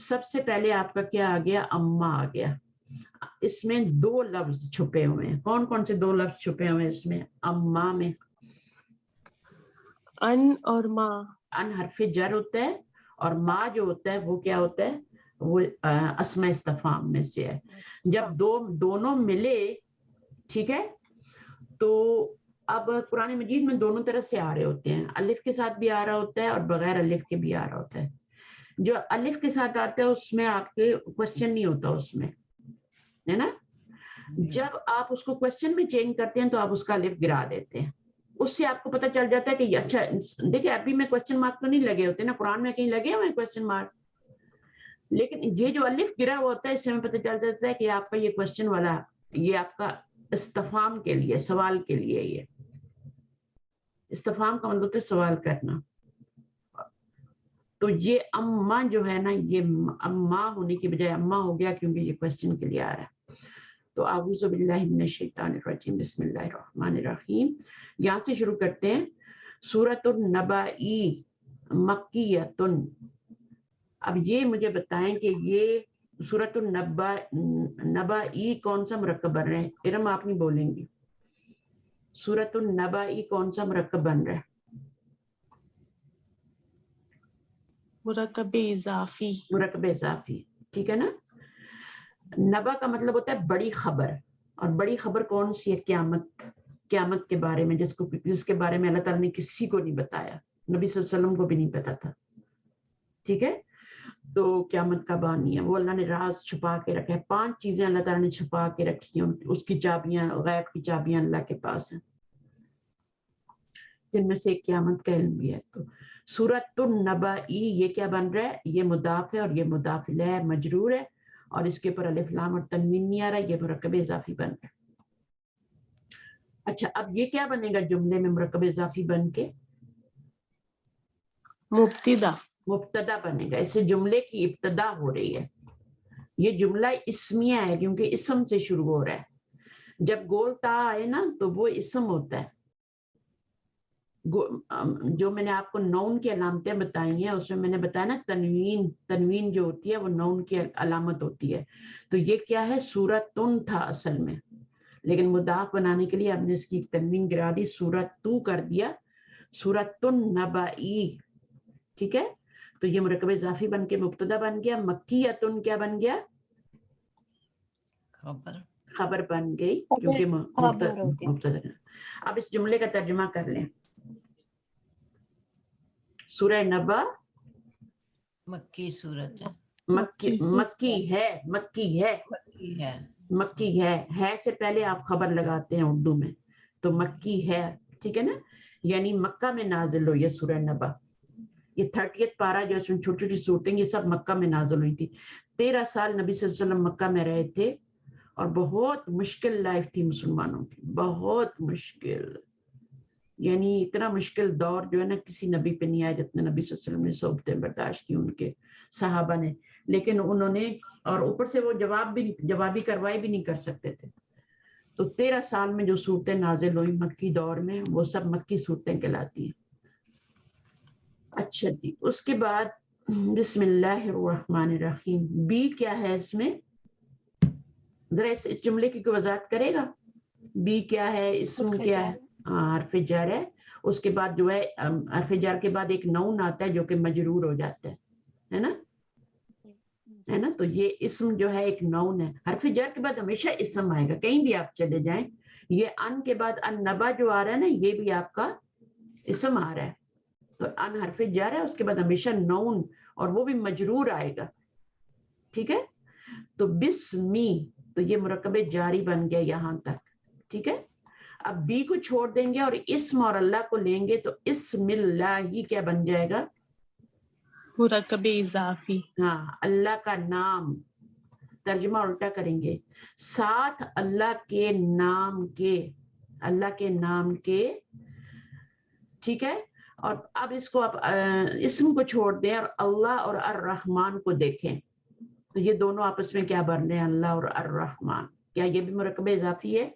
سب سے پہلے آپ کا کیا آ گیا, اما آ گیا. اس میں 2 لفظ چھپے ہوئے ہیں. کون کون سے 2 لفظ چھپے ہوئے ہیں اس میں, اما میں؟ ان اور ما. ان حرف جر ہوتا ہے, اور ما جو ہوتا ہے وہ کیا ہوتا ہے, وہ اسماء استفہام میں سے ہے. جب دونوں ملے, ٹھیک ہے, تو اب قرآن مجید میں دونوں طرح سے آ رہے ہوتے ہیں, الف کے ساتھ بھی آ رہا ہوتا ہے اور بغیر الف کے بھی آ رہا ہوتا ہے. جو الف کے ساتھ آتا ہے اس میں آپ کے کوشچن نہیں ہوتا اس میں, ہے نا. جب آپ اس کو کوشچن میں چینج کرتے ہیں تو آپ اس کا الف گرا دیتے ہیں. اس سے آپ کو پتہ چل جاتا ہے کہ اچھا دیکھیں عربی میں کوشچن مارک تو نہیں لگے ہوتے نا, قرآن میں کہیں لگے ہوئے ہیں کوشچن مارک, لیکن یہ جو الف گرا ہوا ہوتا ہے اس سے ہمیں پتہ چل جاتا ہے کہ آپ کا یہ کوشچن والا, یہ آپ کا استفہام کے لیے, سوال کے لیے. یہ استفہام کا مطلب ہوتا ہے سوال کرنا. تو یہ اما جو ہے نا, یہ اما ہونے کی بجائے اما ہو گیا کیونکہ یہ کوشچن کے لیے آ رہا ہے. تو اعوذ باللہ من الشیطان الرجیم, بسم اللہ الرحمن الرحیم. یہاں سے شروع کرتے ہیں. سورۃ النبأ مکیۃ. اب یہ مجھے بتائیں کہ یہ سورۃ النبأ کون سا مرکب بن رہا ہے؟ ارم آپ نہیں بولیں گی. سورۃ النبأ کون سا مرکب بن رہا ہے؟ مرکب اضافی. مرکب اضافی, ٹھیک ہے نا. نبا کا مطلب ہوتا ہے بڑی خبر, اور بڑی خبر کون سی ہے؟ قیامت کے بارے میں, جس کے بارے میں اللہ تعالیٰ نے کسی کو نہیں بتایا, نبی صلی اللہ علیہ وسلم کو بھی نہیں پتا تھا. ٹھیک ہے, تو قیامت کب آنی ہے وہ اللہ نے راز چھپا کے رکھا ہے. 5 چیزیں اللہ تعالیٰ نے چھپا کے رکھی ہیں, اس کی چابیاں, غیب کی چابیاں اللہ کے پاس ہیں, جن میں سے ایک قیامت کا علم بھی ہے. تو سورۃ النبأ یہ کیا بن رہا ہے؟ یہ مضاف ہے اور یہ مضاف الیہ مجرور ہے, اور اس کے اوپر الف لام اور تنوین نہیں آ رہا, یہ مرکب اضافی بن رہا ہے. اچھا اب یہ کیا بنے گا جملے میں مرکب اضافی بن کے؟ مبتدا بنے گا. اس سے جملے کی ابتدا ہو رہی ہے. یہ جملہ اسمیہ ہے کیونکہ اسم سے شروع ہو رہا ہے. جب گول تا آئے نا تو وہ اسم ہوتا ہے. جو میں نے آپ کو نون کی علامتیں بتائی ہیں اس میں نے بتایا نا, تنوین جو ہوتی ہے وہ نون کی علامت ہوتی ہے. تو یہ کیا ہے؟ سورتن تھا اصل میں, لیکن مضاف بنانے کے لیے ہم نے اس کی تنوین گرا دی, سورتو کر دیا, سورۃ النبأ. ٹھیک ہے, تو یہ مرکب اضافی بن کے مبتدا بن گیا. مکیۃن کیا بن گیا؟ خبر بن گئی کیونکہ مبتدا. اب اس جملے کا ترجمہ کر لیں. سورہ نبا مکی صورت ہے, مکی ہے سے پہلے آپ خبر لگاتے ہیں اردو میں, تو مکی ہے, ٹھیک ہے نا, یعنی مکہ میں نازل ہوئی ہے سورہ نبا. یہ 30th پارہ جو اس میں چھوٹی چھوٹی صورتیں, یہ سب مکہ میں نازل ہوئی تھی. 13 سال نبی صلی اللہ علیہ وسلم مکہ میں رہے تھے, اور بہت مشکل لائف تھی مسلمانوں کی، بہت مشکل، یعنی اتنا مشکل دور جو ہے نا کسی نبی پہ نہیں آیا جتنے نبی صلی اللہ علیہ وسلم نے صحبتیں برداشت کی ان کے صحابہ نے، لیکن انہوں نے، اور اوپر سے وہ جوابی کارروائی بھی نہیں کر سکتے تھے. تو 13 سال میں جو صورتیں نازل ہوئی مکی دور میں وہ سب مکی صورتیں کہلاتی ہیں. اچھا جی، اس کے بعد بسم اللہ الرحمن الرحیم، بی کیا ہے اس میں؟ ذرا اس جملے کی کوئی وضاحت کرے گا؟ بی کیا ہے، اسم کیا ہے؟ حرف جر ہے. اس کے بعد جو ہے حرف جر کے بعد ایک نون آتا ہے جو کہ مجرور ہو جاتا ہے نا، ہے نا. تو یہ اسم جو ہے ایک نون ہے. حرف جر کے بعد ہمیشہ اسم آئے گا، کہیں بھی آپ چلے جائیں. یہ ان کے بعد ان نبا جو آ رہا ہے نا، یہ بھی آپ کا اسم آ رہا ہے. تو ان حرف جر ہے، اس کے بعد ہمیشہ نون، اور وہ بھی مجرور آئے گا. ٹھیک ہے. تو بسمی، تو یہ مرکب جاری بن گیا یہاں تک. ٹھیک ہے. اب بی کو چھوڑ دیں گے اور اسم اور اللہ کو لیں گے تو اسم اللہ ہی کیا بن جائے گا؟ مرکب اضافی. ہاں، اللہ کا نام. ترجمہ الٹا کریں گے، ساتھ اللہ کے نام کے، اللہ کے نام کے. ٹھیک ہے. اور اب اس کو آپ اسم کو چھوڑ دیں اور اللہ اور الرحمن کو دیکھیں تو یہ دونوں آپس میں کیا بن رہے ہیں؟ اللہ اور الرحمن. کیا یہ بھی مرکب اضافی ہے؟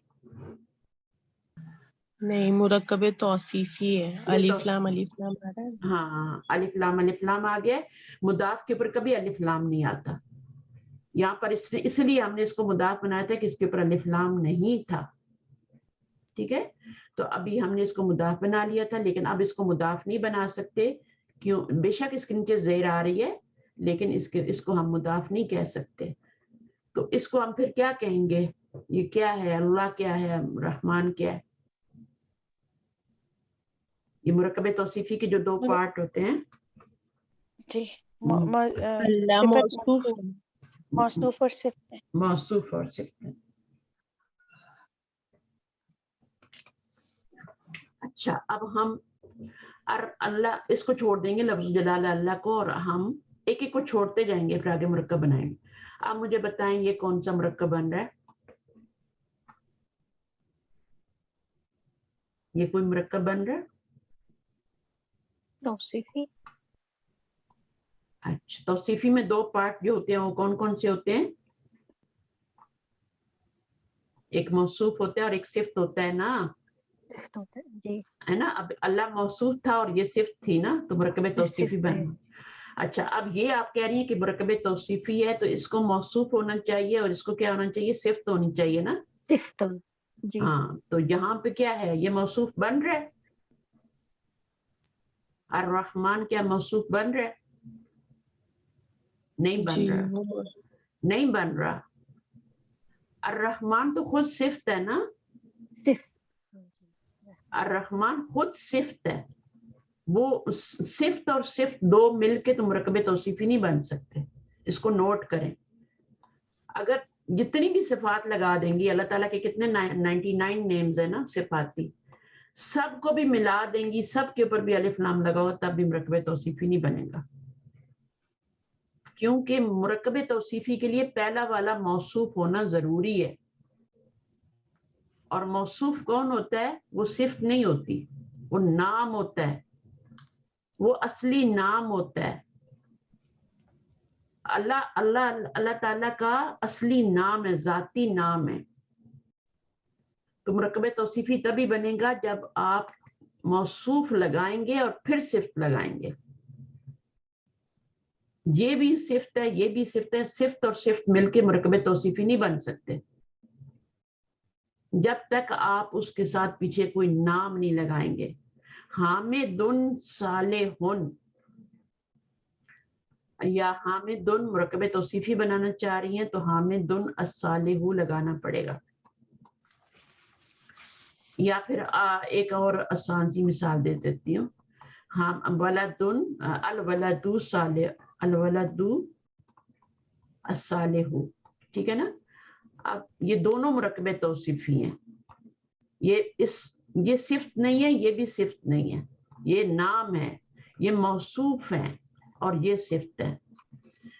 نہیں، مرکب توصیفی ہے. الف لام الف لام آ رہا ہے. ہاں، الف لام آ گیا. مضاف کے اوپر کبھی الف لام نہیں آتا. یہاں پر اس لیے ہم نے اس کو مضاف بنایا تھا کہ اس کے اوپر الف لام نہیں تھا. ٹھیک ہے. تو ابھی ہم نے اس کو مضاف بنا لیا تھا، لیکن اب اس کو مضاف نہیں بنا سکتے. کیوں؟ بے شک اس کے نیچے زیر آ رہی ہے، لیکن اس کو ہم مضاف نہیں کہہ سکتے. تو اس کو ہم پھر کیا کہیں گے؟ یہ کیا ہے؟ اللہ کیا ہے؟ رحمان کیا ہے؟ یہ مرکب توصیفی کے جو دو پارٹ ہوتے ہیں. جی، اللہ موصوف ہے. موصوف اور صفت ہے. موصوف اور صفت ہے. اچھا، اب ہم اللہ اس کو چھوڑ دیں گے، لفظ جلال اللہ کو، اور ہم ایک ایک کو چھوڑتے جائیں گے پھر آگے مرکب بنائیں گے. آپ مجھے بتائیں یہ کون سا مرکب بن رہا ہے؟ یہ کوئی مرکب بن رہا ہے؟ توصیفی. اچھا، توصیفی میں دو پارٹ جو ہوتے ہیں وہ کون کون سے ہوتے ہیں؟ ایک موصوف ہوتا ہے اور ایک صفت ہوتا ہے نا، جی ہے نا. اب اللہ موصوف تھا اور یہ صفت تھی نا، تو مرکب توصیفی بن. اچھا، اب یہ آپ کہہ رہی ہیں کہ مرکب توصیفی ہے تو اس کو موصوف ہونا چاہیے اور اس کو کیا ہونا چاہیے؟ صفت ہونی چاہیے نا. صفت. جی ہاں، تو یہاں پہ کیا ہے؟ یہ موصوف بن رہا ہے. الرحمن کیا موصوف بن رہا ہے؟ نہیں بن جی رہا، نہیں بن رہا. الرحمن تو خود صفت ہے نا، الرحمن خود صفت ہے. وہ صفت اور صفت دو مل کے تو مرکب توصیفی نہیں بن سکتے. اس کو نوٹ کریں. اگر جتنی بھی صفات لگا دیں گی، اللہ تعالیٰ کے کتنے 99 نیمز ہیں نا صفاتی، سب کو بھی ملا دیں گی، سب کے اوپر بھی الف لام لگاؤ تب بھی مرکب توصیفی نہیں بنے گا. کیونکہ مرکب توصیفی کے لیے پہلا والا موصوف ہونا ضروری ہے. اور موصوف کون ہوتا ہے؟ وہ صفت نہیں ہوتی، وہ نام ہوتا ہے، وہ اصلی نام ہوتا ہے. اللہ تعالیٰ کا اصلی نام ہے، ذاتی نام ہے. تو مرکب توصیفی تبھی بنے گا جب آپ موصوف لگائیں گے اور پھر صفت لگائیں گے. یہ بھی صفت ہے، یہ بھی صفت ہے. صفت اور صفت مل کے مرکب توصیفی نہیں بن سکتے جب تک آپ اس کے ساتھ پیچھے کوئی نام نہیں لگائیں گے. حامدن صالحن یا حامدن مرکب توصیفی بنانا چاہ رہی ہیں تو حامدن الصالح لگانا پڑے گا. یا پھر ایک اور آسان سی مثال دے دیتی ہوں. ولدن الولد صالح، الولد الصالح. ٹھیک ہے نا. اب یہ دونوں مرکب توصیفی ہیں. یہ صفت نہیں ہے، یہ بھی صفت نہیں ہے. یہ نام ہے، یہ موصوف ہے اور یہ صفت ہے.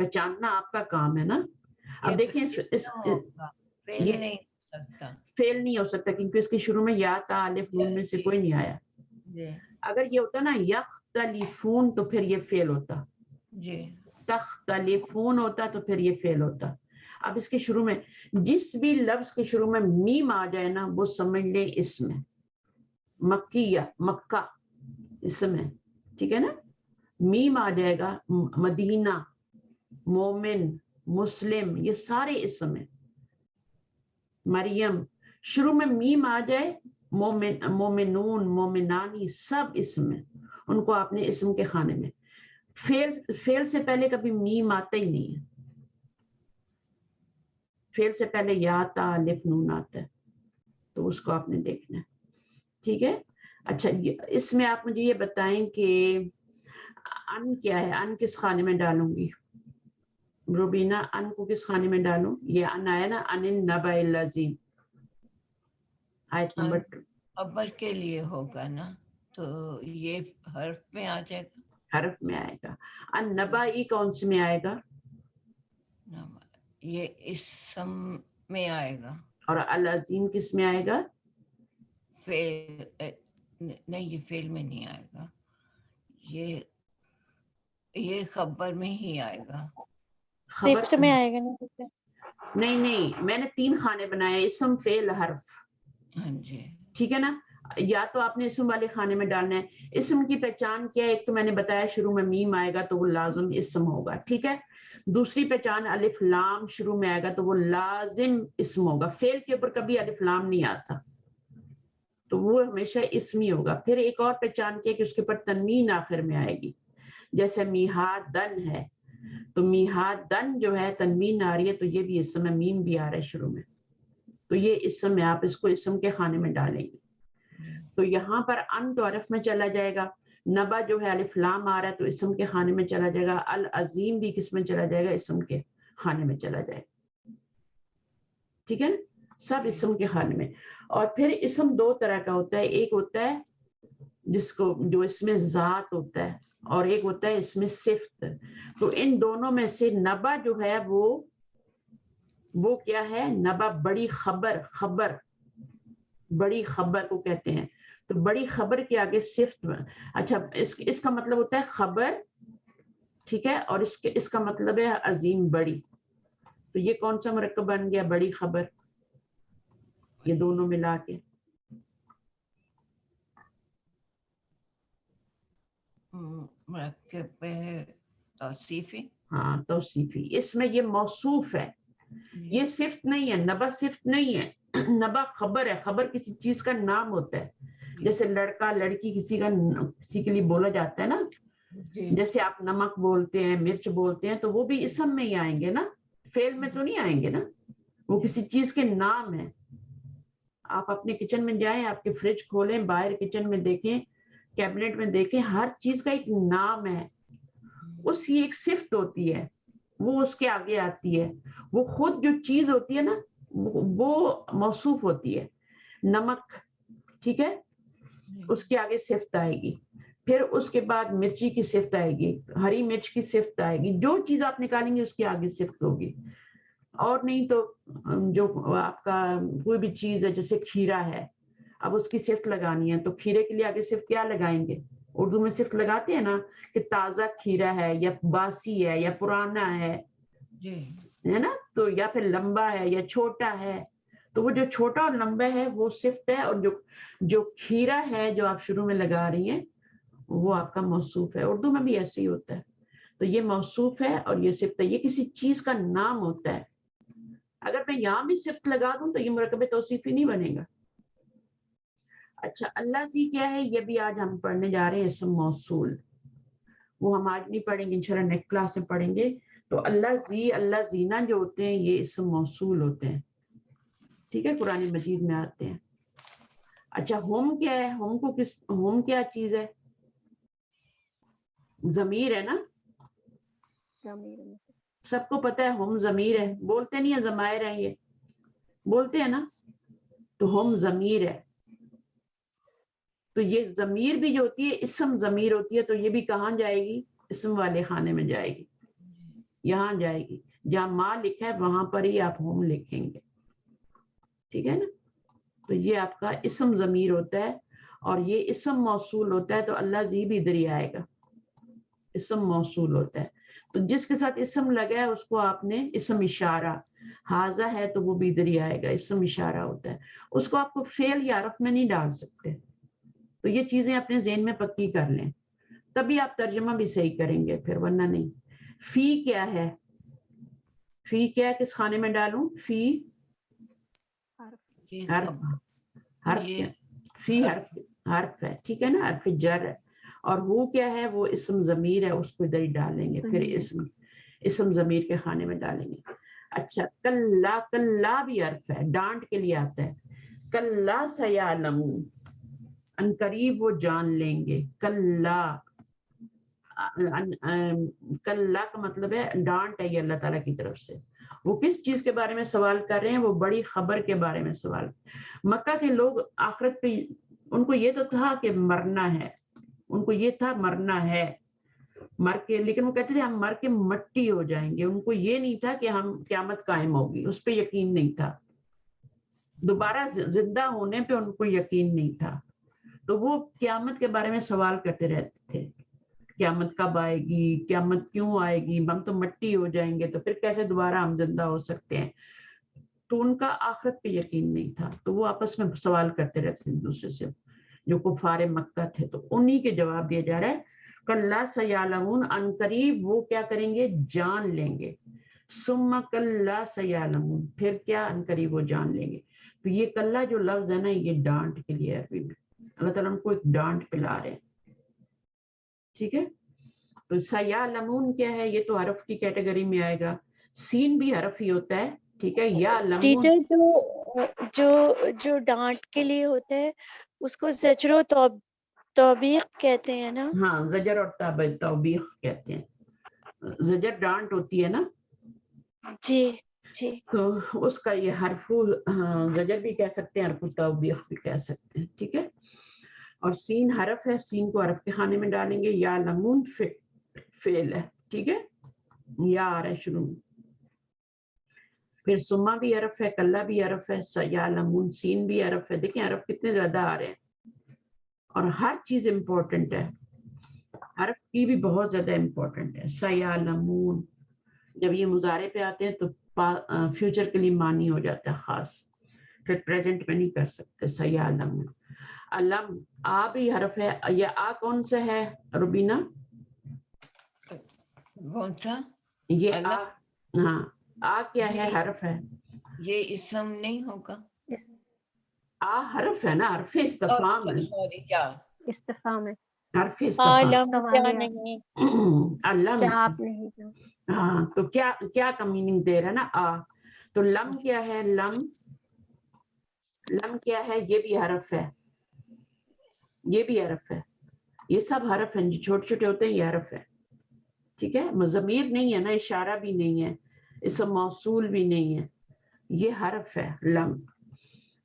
پہچاننا آپ کا کام ہے نا. اب دیکھیں فیل یہ نہیں ہو سکتا. فیل نہیں ہو سکتا کیونکہ اس کے شروع میں یا تا الف نون میں سے کوئی نہیں آیا. جی اگر یہ ہوتا نا یختلفون تو پھر یہ فیل ہوتا. جی تختلفون ہوتا تو پھر یہ فیل ہوتا. اب اس کے شروع میں جس بھی لفظ کے شروع میں میم آ جائے نا وہ سمجھ لیں اسم ہے. مکیہ مکہ اسم ہے, ٹھیک ہے نا. میم آ جائے گا, مدینہ, مومن, مسلم, یہ سارے اسم ہیں. مریم, شروع میں میم آ جائے, مومن, مومنون, مومنانی, سب اسم ہیں. ان کو آپ نے اسم کے خانے میں. فیل سے پہلے کبھی میم آتا ہی نہیں ہے. فیل سے پہلے یا تا الف نون آتا ہے, تو اس کو آپ نے دیکھنا ہے, ٹھیک ہے. اچھا اس میں آپ مجھے یہ بتائیں کہ ان کیا ہے, ان کس خانے میں ڈالوں گی روبینہ؟ ان کو کس خانے میں ڈالوں؟ یہ ان آیا نا, ان النبأ العظیم, آیت نمبر خبر کے لیے ہوگا نا, تو یہ حرف میں آ جائے گا. حرف میں آئے گا. النبأ کون سے میں آئے گا؟ یہ اسم میں آئے گا. اور العظیم کس میں آئے گا؟ فیل نہیں, یہ فیل میں نہیں آئے گا, یہ خبر میں ہی آئے گا. خبر صفت میں آئے گا نا. نہیں, میں نے 3 خانے بنائے, اسم فعل حرف, ہاں جی ٹھیک ہے نا. یا تو آپ نے اسم والے خانے میں ڈالنا ہے. اسم کی پہچان کیا ہے؟ ایک تو میں نے بتایا شروع میں میم آئے گا تو وہ لازم اسم ہوگا, ٹھیک ہے. دوسری پہچان الف لام شروع میں آئے گا تو وہ لازم اسم ہوگا. فعل کے اوپر کبھی الف لام نہیں آتا تو وہ ہمیشہ اسمی ہوگا. پھر ایک اور پہچان کیا کہ اس کے اوپر تنوین آخر میں آئے گی, جیسے میہادن ہے تو میہادن جو ہے تنوین آ رہی ہے تو یہ بھی اسم ہے, میم بھی آ رہا ہے شروع میں, تو یہ اسم ہے, آپ اس کو اسم کے خانے میں ڈالیں گے. تو یہاں پر ان تو عرف میں چلا جائے گا, نبا جو ہے الف لام آ رہا ہے تو اسم کے خانے میں چلا جائے گا, العظیم بھی کس میں چلا جائے گا؟ اسم کے خانے میں چلا جائے گا, ٹھیک ہے نا, سب اسم کے خانے میں. اور پھر اسم 2 طرح کا ہوتا ہے, ایک ہوتا ہے جس کو جو اس میں ذات ہوتا ہے اور ایک ہوتا ہے اس میں صفت. تو ان دونوں میں سے نبا جو ہے وہ کیا ہے؟ نبا بڑی خبر, خبر بڑی خبر کو کہتے ہیں. تو بڑی خبر کے آگے صفت, اچھا اس کا مطلب ہوتا ہے خبر, ٹھیک ہے, اور اس کا مطلب ہے عظیم بڑی. تو یہ کون سا مرکب بن گیا؟ بڑی خبر, یہ دونوں ملا کے. مرکب توصیفی, ہاں توصیفی. اس میں یہ موصوف ہے, یہ صفت نہیں ہے, نبا صفت نہیں ہے, نبا خبر ہے. خبر کسی چیز کا نام ہوتا ہے, جیسے لڑکا لڑکی کسی کے لیے بولا جاتا ہے نا. جیسے آپ نمک بولتے ہیں, مرچ بولتے ہیں, تو وہ بھی اسم میں ہی آئیں گے نا, فعل میں تو نہیں آئیں گے نا, وہ کسی چیز کے نام ہے. آپ اپنے کچن میں جائیں, آپ کے فریج کھولیں, باہر کچن میں دیکھیں, کیبنٹ میں دیکھیں, ہر چیز کا ایک نام ہے, اس کی ایک صفت ہوتی ہے, وہ اس کے آگے آتی ہے. وہ خود جو چیز ہوتی ہے نا وہ موصوف ہوتی ہے. نمک, ٹھیک ہے, اس کے آگے صفت آئے گی. پھر اس کے بعد مرچی کی صفت آئے گی, ہری مرچ کی صفت آئے گی. جو چیز آپ نکالیں گے اس کے آگے صفت ہوگی. اور نہیں تو جو آپ کا کوئی بھی چیز ہے, جیسے کھیرا ہے, اب اس کی صفت لگانی ہے تو کھیرے کے لیے آگے صفت کیا لگائیں گے؟ اردو میں صفت لگاتے ہیں نا کہ تازہ کھیرا ہے, یا باسی ہے, یا پرانا ہے نا, تو یا پھر لمبا ہے یا چھوٹا ہے. تو وہ جو چھوٹا اور لمبا ہے وہ صفت ہے, اور جو کھیرا ہے جو آپ شروع میں لگا رہی ہیں وہ آپ کا موصوف ہے. اردو میں بھی ایسے ہی ہوتا ہے. تو یہ موصوف ہے اور یہ صفت ہے, یہ کسی چیز کا نام ہوتا ہے. اگر میں یہاں بھی صفت لگا دوں تو یہ مرکب توصیفی نہیں بنے گا. اچھا اللہ زی کیا ہے؟ یہ بھی آج ہم پڑھنے جا رہے ہیں اسم موصول. وہ ہم آج نہیں پڑھیں گے, انشاءاللہ نیکسٹ کلاس میں پڑھیں گے. تو اللہ زی, اللہ زینا جو ہوتے ہیں یہ اسم موصول ہوتے ہیں, ٹھیک ہے, قرآن مجید میں آتے ہیں. اچھا ہم کیا ہے؟ ہم کیا چیز ہے؟ ضمیر ہے نا, سب کو پتا ہے ہم ضمیر ہے, بولتے نہیں ہیں ضمائر ہیں, یہ بولتے ہیں نا, تو ہم ضمیر ہے. تو یہ ضمیر بھی جو ہوتی ہے اسم ضمیر ہوتی ہے, تو یہ بھی کہاں جائے گی؟ اسم والے خانے میں جائے گی. یہاں جائے گی، جہاں ماں لکھا ہے وہاں پر ہی آپ ہوم لکھیں گے، ٹھیک ہے نا. تو یہ آپ کا اسم ضمیر ہوتا ہے، اور یہ اسم موصول ہوتا ہے تو اللہ زی بھی ادھر ہی آئے گا، اسم موصول ہوتا ہے. تو جس کے ساتھ اسم لگا ہے اس کو آپ نے اسم اشارہ، حاضہ ہے تو وہ بھی ادھر ہی آئے گا، اسم اشارہ ہوتا ہے. اس کو آپ کو فعل یا حرف میں نہیں ڈال سکتے. تو یہ چیزیں اپنے ذہن میں پکی کر لیں، تبھی آپ ترجمہ بھی صحیح کریں گے، پھر ورنہ نہیں. فی کیا ہے؟ فی کیا ہے؟ کس خانے میں ڈالوں؟ فی یہ حرف، سب حرف یہ کیا؟ فی حرف، حرف ہے، ٹھیک ہے نا، حرف جر ہے. اور وہ کیا ہے؟ وہ اسم ضمیر ہے، اس کو ادھر ہی ڈالیں گے، پھر اسم ضمیر کے خانے میں ڈالیں گے. اچھا، کلا، کلا بھی حرف ہے، ڈانٹ کے لیے آتا ہے. کلا سیعلمون، ان قریب وہ جان لیں گے. کلا، کلا کا مطلب ہے ڈانٹ ہے یہ اللہ تعالیٰ کی طرف سے. وہ کس چیز کے بارے میں سوال کر رہے ہیں؟ وہ بڑی خبر کے بارے میں سوال. مکہ کے لوگ آخرت پہ، ان کو یہ تو تھا کہ مرنا ہے، ان کو یہ تھا مرنا ہے، مر کے، لیکن وہ کہتے تھے ہم مر کے مٹی ہو جائیں گے. ان کو یہ نہیں تھا کہ ہم قیامت قائم ہوگی، اس پہ یقین نہیں تھا. دوبارہ زندہ ہونے پہ ان کو یقین نہیں تھا. تو وہ قیامت کے بارے میں سوال کرتے رہتے تھے، قیامت کب آئے گی، قیامت کیوں آئے گی، ہم تو مٹی ہو جائیں گے تو پھر کیسے دوبارہ ہم زندہ ہو سکتے ہیں. تو ان کا آخرت پہ یقین نہیں تھا، تو وہ آپس میں سوال کرتے رہتے تھے دوسرے سے، جو کفار مکہ تھے. تو انہی کے جواب دیا جا رہا ہے، کلا سیعلمون، ان قریب وہ کیا کریں گے؟ جان لیں گے. ثم کلا سیعلمون، پھر کیا؟ ان قریب وہ جان لیں گے. تو یہ کلا جو لفظ ہے نا، یہ ڈانٹ کے لیے عربی میں، اللہ تعالیٰ ان کو ایک ڈانٹ پلا رہے ہیں، ٹھیک ہے. تو سیعلمون کیا ہے؟ یہ تو حرف کی کیٹیگری میں آئے گا. سین بھی حرف ہی ہوتا ہے، ٹھیک ہے. یا لمون، ٹیچر جو ڈانٹ کے لیے ہوتا ہے اس کو زجر و توبیخ کہتے ہیں نا. ہاں، زجر اور توبیخ کہتے ہیں. زجر ڈانٹ ہوتی ہے نا، جی جی. تو اس کا یہ حرف زجر بھی کہہ سکتے ہیں، حرف توبیخ بھی کہہ سکتے ہیں، ٹھیک ہے. اور سین حرف ہے، سین کو حرف کے خانے میں ڈالیں گے. یا لمون فعل ہے، ٹھیک ہے، یا آ رہا ہے شروع میں. پھر سما بھی حرف ہے، کلا بھی حرف ہے، سیعلمون سین بھی حرف ہے. دیکھیں حرف کتنے زیادہ آ رہے ہیں، اور ہر چیز امپورٹنٹ ہے، حرف کی بھی بہت زیادہ امپورٹنٹ ہے. سیعلمون جب یہ مضارع پہ آتے ہیں تو فیوچر کے لیے معنی ہو جاتا ہے خاص، پھر پریزنٹ میں نہیں کر سکتے. سیعلمون. علم، آ بھی حرف ہے. یہ آ کون سا ہے روبینہ؟ کون سا؟ یہ آ، علم؟ ہاں، آ کیا ہے؟ یہ حرف ہے. یہ اسم نہیں ہوگا؟ آ حرف ہے نا، حرف استفہام ہے، سوری، کیا استفہام ہے. حرف استفہام. عالم کیا سوالیہ. نہیں. علم، کیا آپ نہیں جانتے؟ ہاں، تو کیا کا میننگ دے رہا ہے نا آ. تو لم کیا ہے؟ لم، لم کیا ہے؟ یہ بھی حرف ہے، یہ بھی حرف ہے. یہ سب حرف ہیں جو چھوٹے چھوٹے ہوتے ہیں، یہ حرف ہے، ٹھیک ہے. ضمیر نہیں ہے نا، اشارہ بھی نہیں ہے، اسم موصول بھی نہیں ہے، یہ حرف ہے. لم،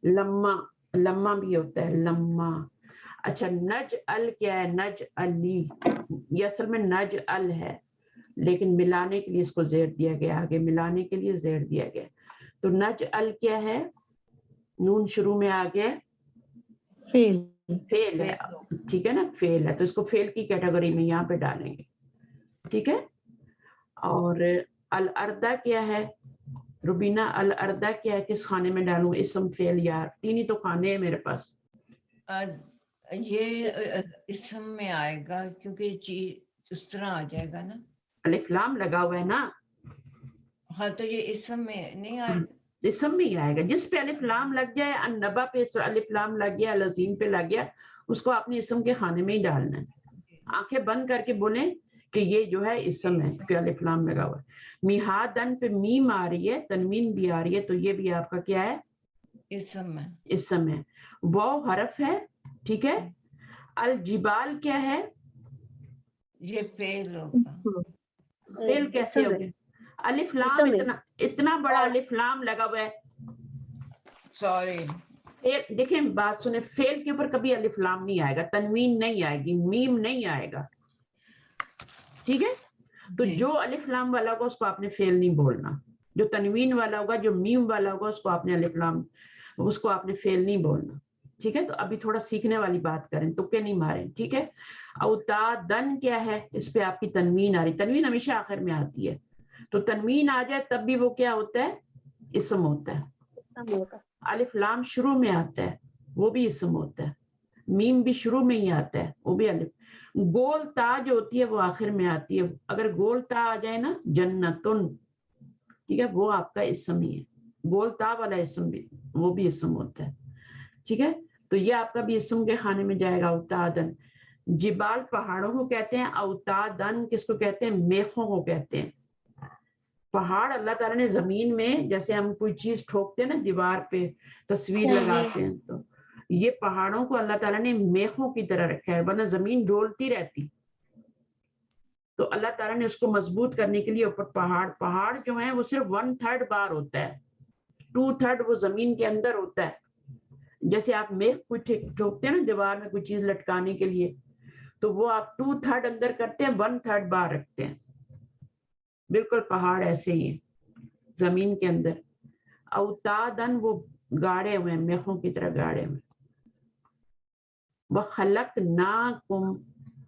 لما، لما بھی ہوتا ہے، لما. اچھا، نج ال کیا ہے؟ نج علی، یہ اصل میں نج ال ہے، لیکن ملانے کے لیے اس کو زیر دیا گیا، آگے ملانے کے لیے زیر دیا گیا. تو نج ال کیا ہے؟ نون شروع میں آ گیا، فیل. فعل ہے، ٹھیک ہے نا، فعل ہے. تو اس کو فعل کی کیٹیگری میں یہاں پہ ڈالیں گے، ٹھیک ہے. اور الاردا کیا ہے روبینہ؟ الاردا کیا ہے؟ کس خانے میں ڈالوں؟ اسم، فعل، یا حرف؟ تین ہی تو خانے ہیں میرے پاس. یہ اسم میں آئے گا کیونکہ چیز اس طرح آ جائے گا نا. الف لام لگا ہوا ہے نا، ہاں، تو یہ اسم میں نہیں آئے گا. اسم میں ہی آئے گا. جس پہ الف لام لگ جائے، النبا پہ الف لام لگ گیا، العظیم پہ لگ گیا، اس کو اپنے اسم کے خانے میں ہی ڈالنا ہے. آنکھیں بند کر کے بولیں کہ یہ جو ہے اسم ہے کیونکہ الف لام لگا ہوا ہے. میہادن پہ میم آ رہی ہے، تنوین بھی آ رہی ہے، تو یہ بھی آپ کا کیا ہے؟ اسم میں. اسم ہے. واو حرف ہے، ٹھیک ہے. الجبال کیا ہے؟ یہ فعل ہوگا. فعل کیسے اسم ہو ہے. گیا؟ الف لام اسم ہے. اتنا بڑا الف لام لگا ہوا ہے. سوری. فعل، دیکھیں بات سنیں، فعل کے اوپر کبھی الف لام نہیں آئے گا، تنوین نہیں آئے گی، میم نہیں آئے گا، ٹھیک ہے. تو جی۔ جو الف لام والا ہوگا اس کو آپ نے فعل نہیں بولنا، جو تنوین والا ہوگا، جو میم والا ہوگا، اس کو آپ نے الف لام، اس کو آپ نے فعل نہیں بولنا، ٹھیک ہے؟ تو ابھی تھوڑا سیکھنے والی بات کریں، تکے نہیں ماریں، ٹھیک ہے؟ اوتادن کیا ہے؟ اس پہ آپ کی تنوین آ رہی، تنوین ہمیشہ آخر میں آتی ہے، تو تنوین آ جائے تب بھی وہ کیا ہوتا ہے؟ اسم ہوتا ہے۔ اسم ہوگا۔ الف لام شروع میں آتا ہے وہ بھی اسم ہوتا ہے، میم بھی شروع میں ہی آتا ہے وہ بھی الف۔ گول تا جو ہوتی ہے وہ آخر میں آتی ہے، اگر گول تا آ جائے نا، جنتن، ٹھیک ہے، وہ آپ کا اسم ہی ہے، گول تا والا اسم بھی، وہ بھی اسم ہوتا ہے، ٹھیک ہے؟ تو یہ آپ کا بھی اسم کے خانے میں جائے گا، اوتادن۔ جبال پہاڑوں کو کہتے ہیں، اوتادن کس کو کہتے ہیں؟ میخوں کو کہتے ہیں۔ پہاڑ اللہ تعالیٰ نے زمین میں، جیسے ہم کوئی چیز ٹھوکتے ہیں نا دیوار پہ، تصویر صحیح۔ لگاتے ہیں، تو یہ پہاڑوں کو اللہ تعالیٰ نے میخوں کی طرح رکھا ہے، ورنہ زمین ڈولتی رہتی، تو اللہ تعالیٰ نے اس کو مضبوط کرنے کے لیے اوپر پہاڑ جو ہیں وہ صرف 1/3 بار ہوتا ہے، 2/3 وہ زمین کے اندر ہوتا ہے۔ جیسے آپ میخ کوئی ٹھوکتے ہیں نا دیوار میں کوئی چیز لٹکانے کے لیے، تو وہ آپ 2/3 اندر کرتے ہیں، 1/3 باہر رکھتے ہیں، بالکل پہاڑ ایسے ہی ہیں زمین کے اندر۔ اوتادن وہ گاڑے ہوئے ہیں، میخوں کی طرح گاڑے ہوئے۔ وَخَلَقْنَاكُمْ،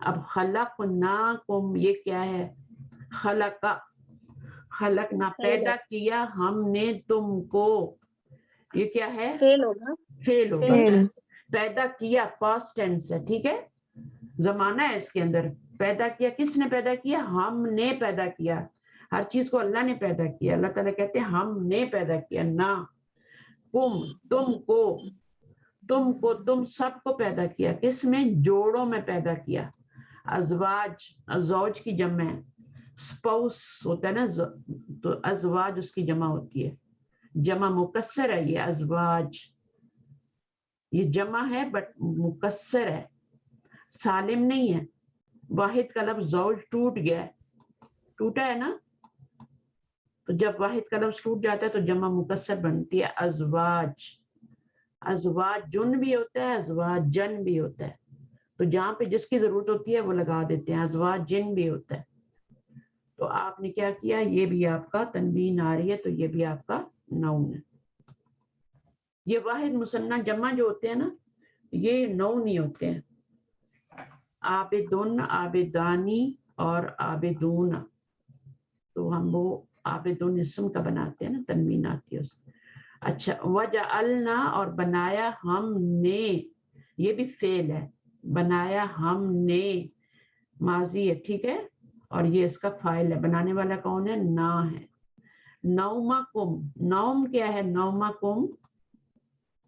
اب خلقناکم یہ کیا ہے؟ خلقنا پیدا کیا ہم نے تم کو، یہ کیا ہے؟ فیل ہوگا۔ فعل ہوگا، فعل۔ پیدا کیا پاسٹ ٹینس ہے، ٹھیک ہے، زمانہ ہے اس کے اندر۔ پیدا کیا کس نے پیدا کیا؟ ہم نے پیدا کیا، ہر چیز کو اللہ نے پیدا کیا، اللہ تعالیٰ کہتے ہیں ہم نے پیدا کیا، نہ کم، تم کو تم سب کو پیدا کیا، کس میں؟ جوڑوں میں پیدا کیا۔ ازواج، زوج کی جمع ہے، سپاؤس ہوتا ہے نا، تو ازواج اس کی جمع ہوتی ہے، جمع مکسر ہے یہ ازواج، یہ جمع ہے بٹ مکسر ہے، سالم نہیں ہے۔ واحد کا لفظ زوج ٹوٹ گیا ہے، ٹوٹا ہے نا، تو جب واحد کا لفظ ٹوٹ جاتا ہے تو جمع مکسر بنتی ہے ازواج۔ ازواج جن بھی ہوتا ہے، ازواج جن بھی ہوتا ہے، تو جہاں پہ جس کی ضرورت ہوتی ہے وہ لگا دیتے ہیں، ازواج جن بھی ہوتا ہے۔ تو آپ نے کیا کیا؟ یہ بھی آپ کا تنوین آ رہی ہے، تو یہ بھی آپ کا نون ہے۔ یہ واحد مثنیٰ جمع جو ہوتے ہیں نا، یہ نون ہی ہوتے ہیں، عابدن، عابدانی اور عابدون، تو ہم وہ عابدون اسم کا بناتے ہیں نا، تنوین آتی ہے اس میں۔ اچھا، وجعلنا اور بنایا ہم نے، یہ بھی فعل ہے، بنایا ہم نے، ماضی ہے، ٹھیک ہے، اور یہ اس کا فاعل ہے، بنانے والا کون ہے؟ نا ہے۔ نومکم، نوم کیا ہے؟ نومکم،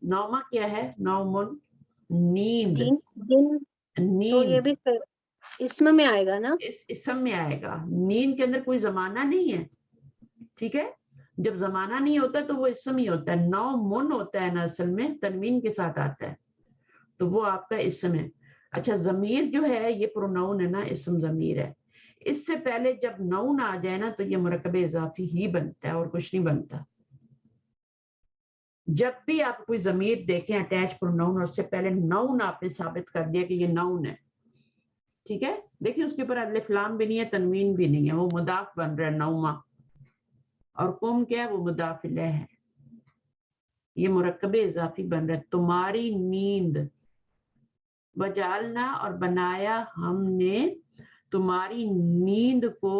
نوما کیا ہے؟ نومن، نیند، دین دن تو یہ نیند بھی اسم میں آئے گا نا؟ اس اسم میں آئے گا، نیند کے اندر کوئی زمانہ نہیں ہے، ٹھیک ہے، جب زمانہ نہیں ہوتا تو وہ اسم ہی ہوتا ہے، نومن ہوتا ہے نا اصل میں، تنوین کے ساتھ آتا ہے، تو وہ آپ کا اسم ہے۔ اچھا، ضمیر جو ہے یہ پروناؤن ہے نا، اسم ضمیر ہے، اس سے پہلے جب نون آ جائے نا تو یہ مرکب اضافی ہی بنتا ہے اور کچھ نہیں بنتا۔ جب بھی آپ کوئی ضمیر دیکھیں اٹیچ پروناؤن اور اس سے پہلے نون آپ نے ثابت کر دیا کہ یہ نون ہے، ٹھیک ہے، دیکھیں اس کے اوپر الف لام بھی نہیں ہے، تنوین بھی نہیں ہے، وہ مضاف بن رہا ہے نوما، اور قم کیا ہے؟ وہ مضاف الیہ ہے، یہ مرکب اضافی بن رہا ہے، تمہاری نیند۔ وجعلنا اور بنایا ہم نے تمہاری نیند کو،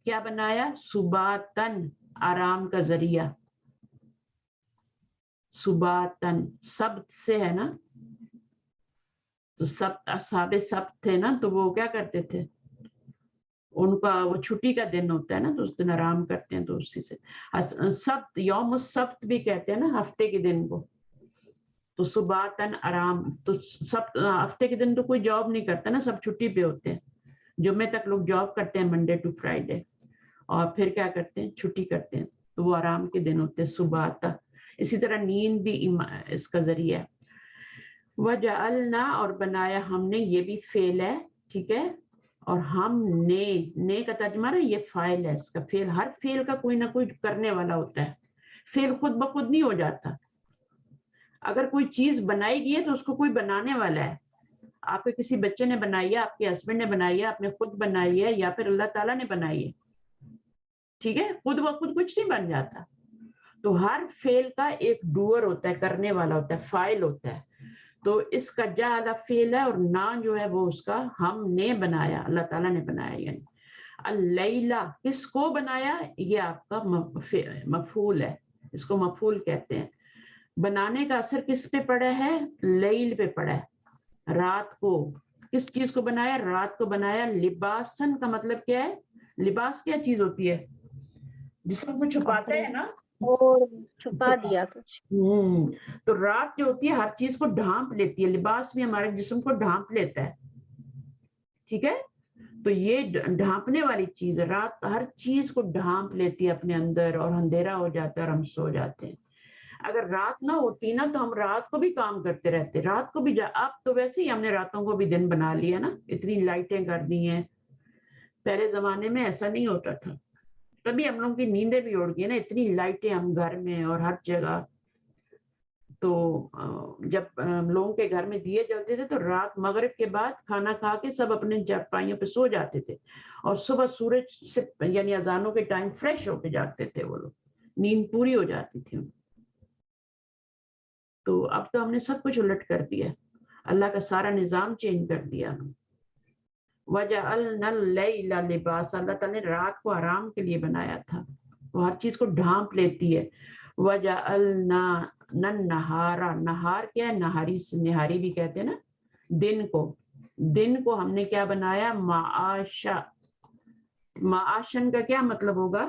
کیا بنایا؟ سباتن، آرام کا ذریعہ، سباتن، سبت سے ہے نا، تو سبت، اصحاب سبت تھے نا، تو وہ کیا کرتے تھے؟ ان کا وہ چھٹی کا دن ہوتا ہے نا، تو اس دن آرام کرتے ہیں، تو اسی سے سبت، یوم السبت بھی کہتے ہیں نا ہفتے کے دن کو، تو سباتن آرام، تو سب ہفتے کے دن تو کوئی جاب نہیں کرتا نا، سب چھٹی پہ ہوتے ہیں، جمعے تک لوگ جاب کرتے ہیں، منڈے ٹو فرائیڈے، اور پھر کیا کرتے ہیں؟ چھٹی کرتے ہیں، تو وہ آرام کے دن ہوتے ہیں، سباتا۔ اسی طرح نیند بھی اس کا ذریعہ ہے۔ وجعلنا اور بنایا ہم نے، یہ بھی فعل ہے، ٹھیک ہے، اور ہم نے کا ترجمہ ہے، یہ فاعل ہے اس کا، فعل، ہر فعل کا کوئی نہ کوئی کرنے والا ہوتا ہے، فعل خود بخود نہیں ہو جاتا، اگر کوئی چیز بنائی گئی ہے تو اس کو کوئی بنانے والا ہے، آپ کے کسی بچے نے بنائی ہے, آپ کے ہسبینڈ نے بنائی ہے, آپ نے خود بنائی ہے, یا پھر اللہ تعالیٰ نے بنائی ہے. ٹھیک ہے, خود بخود کچھ نہیں بن جاتا. تو ہر فعل کا ایک ڈوئر ہوتا ہے, کرنے والا ہوتا ہے, فاعل ہوتا ہے. تو اس کا جعل فعل ہے, اور نا جو ہے وہ اس کا ہم نے بنایا, اللہ تعالیٰ نے بنایا. یعنی اللیلہ کس کو بنایا, یہ آپ کا مفعول ہے, اس کو مفعول کہتے ہیں. بنانے کا اثر کس پہ پڑا ہے, لیل پہ پڑا ہے, رات کو. کس چیز کو بنایا, رات کو بنایا. لباسن کا مطلب کیا ہے, لباس کیا چیز ہوتی ہے, جسم کو چھپاتے ہیں نا, اور چھپا دیا کچھ. تو رات جو ہوتی ہے ہر چیز کو ڈھانپ لیتی ہے, لباس بھی ہمارے جسم کو ڈھانپ لیتا ہے. ٹھیک ہے, تو یہ ڈھانپنے والی چیز ہے, رات ہر چیز کو ڈھانپ لیتی ہے اپنے اندر, اور اندھیرا ہو جاتا ہے اور ہم سو جاتے ہیں. اگر رات نہ ہوتی نا تو ہم رات کو بھی کام کرتے رہتے, رات کو بھی اب تو ویسے ہی ہم نے راتوں کو بھی دن بنا لیا نا, اتنی لائٹیں کر دی ہیں. پہلے زمانے میں ایسا نہیں ہوتا تھا, کبھی ہم لوگوں کی نیندیں بھی اڑ گئی نا, اتنی لائٹیں ہم گھر میں اور ہر جگہ. تو جب لوگوں کے گھر میں دیے جلتے تھے تو رات مغرب کے بعد کھانا کھا کے سب اپنے چارپائیوں پہ سو جاتے تھے, اور صبح سورج سے یعنی اذانوں کے ٹائم فریش ہو کے جاگتے تھے وہ لوگ, نیند پوری ہو جاتی تھی. تو اب تو ہم نے سب کچھ الٹ کر دیا, اللہ کا سارا نظام چینج کر دیا. وَجَعَلْنَا اللَّيْلَ لِبَاسًا, اللہ تعالیٰ نے رات کو آرام کے لیے بنایا تھا, وہ ہر چیز کو ڈھانپ لیتی ہے. وَجَعَلْنَا النَّهَارَ, نہار کیا ہے, نہاری بھی کہتے ہیں نا دن کو ہم نے کیا بنایا, معاشا. معاشن کا کیا مطلب ہوگا,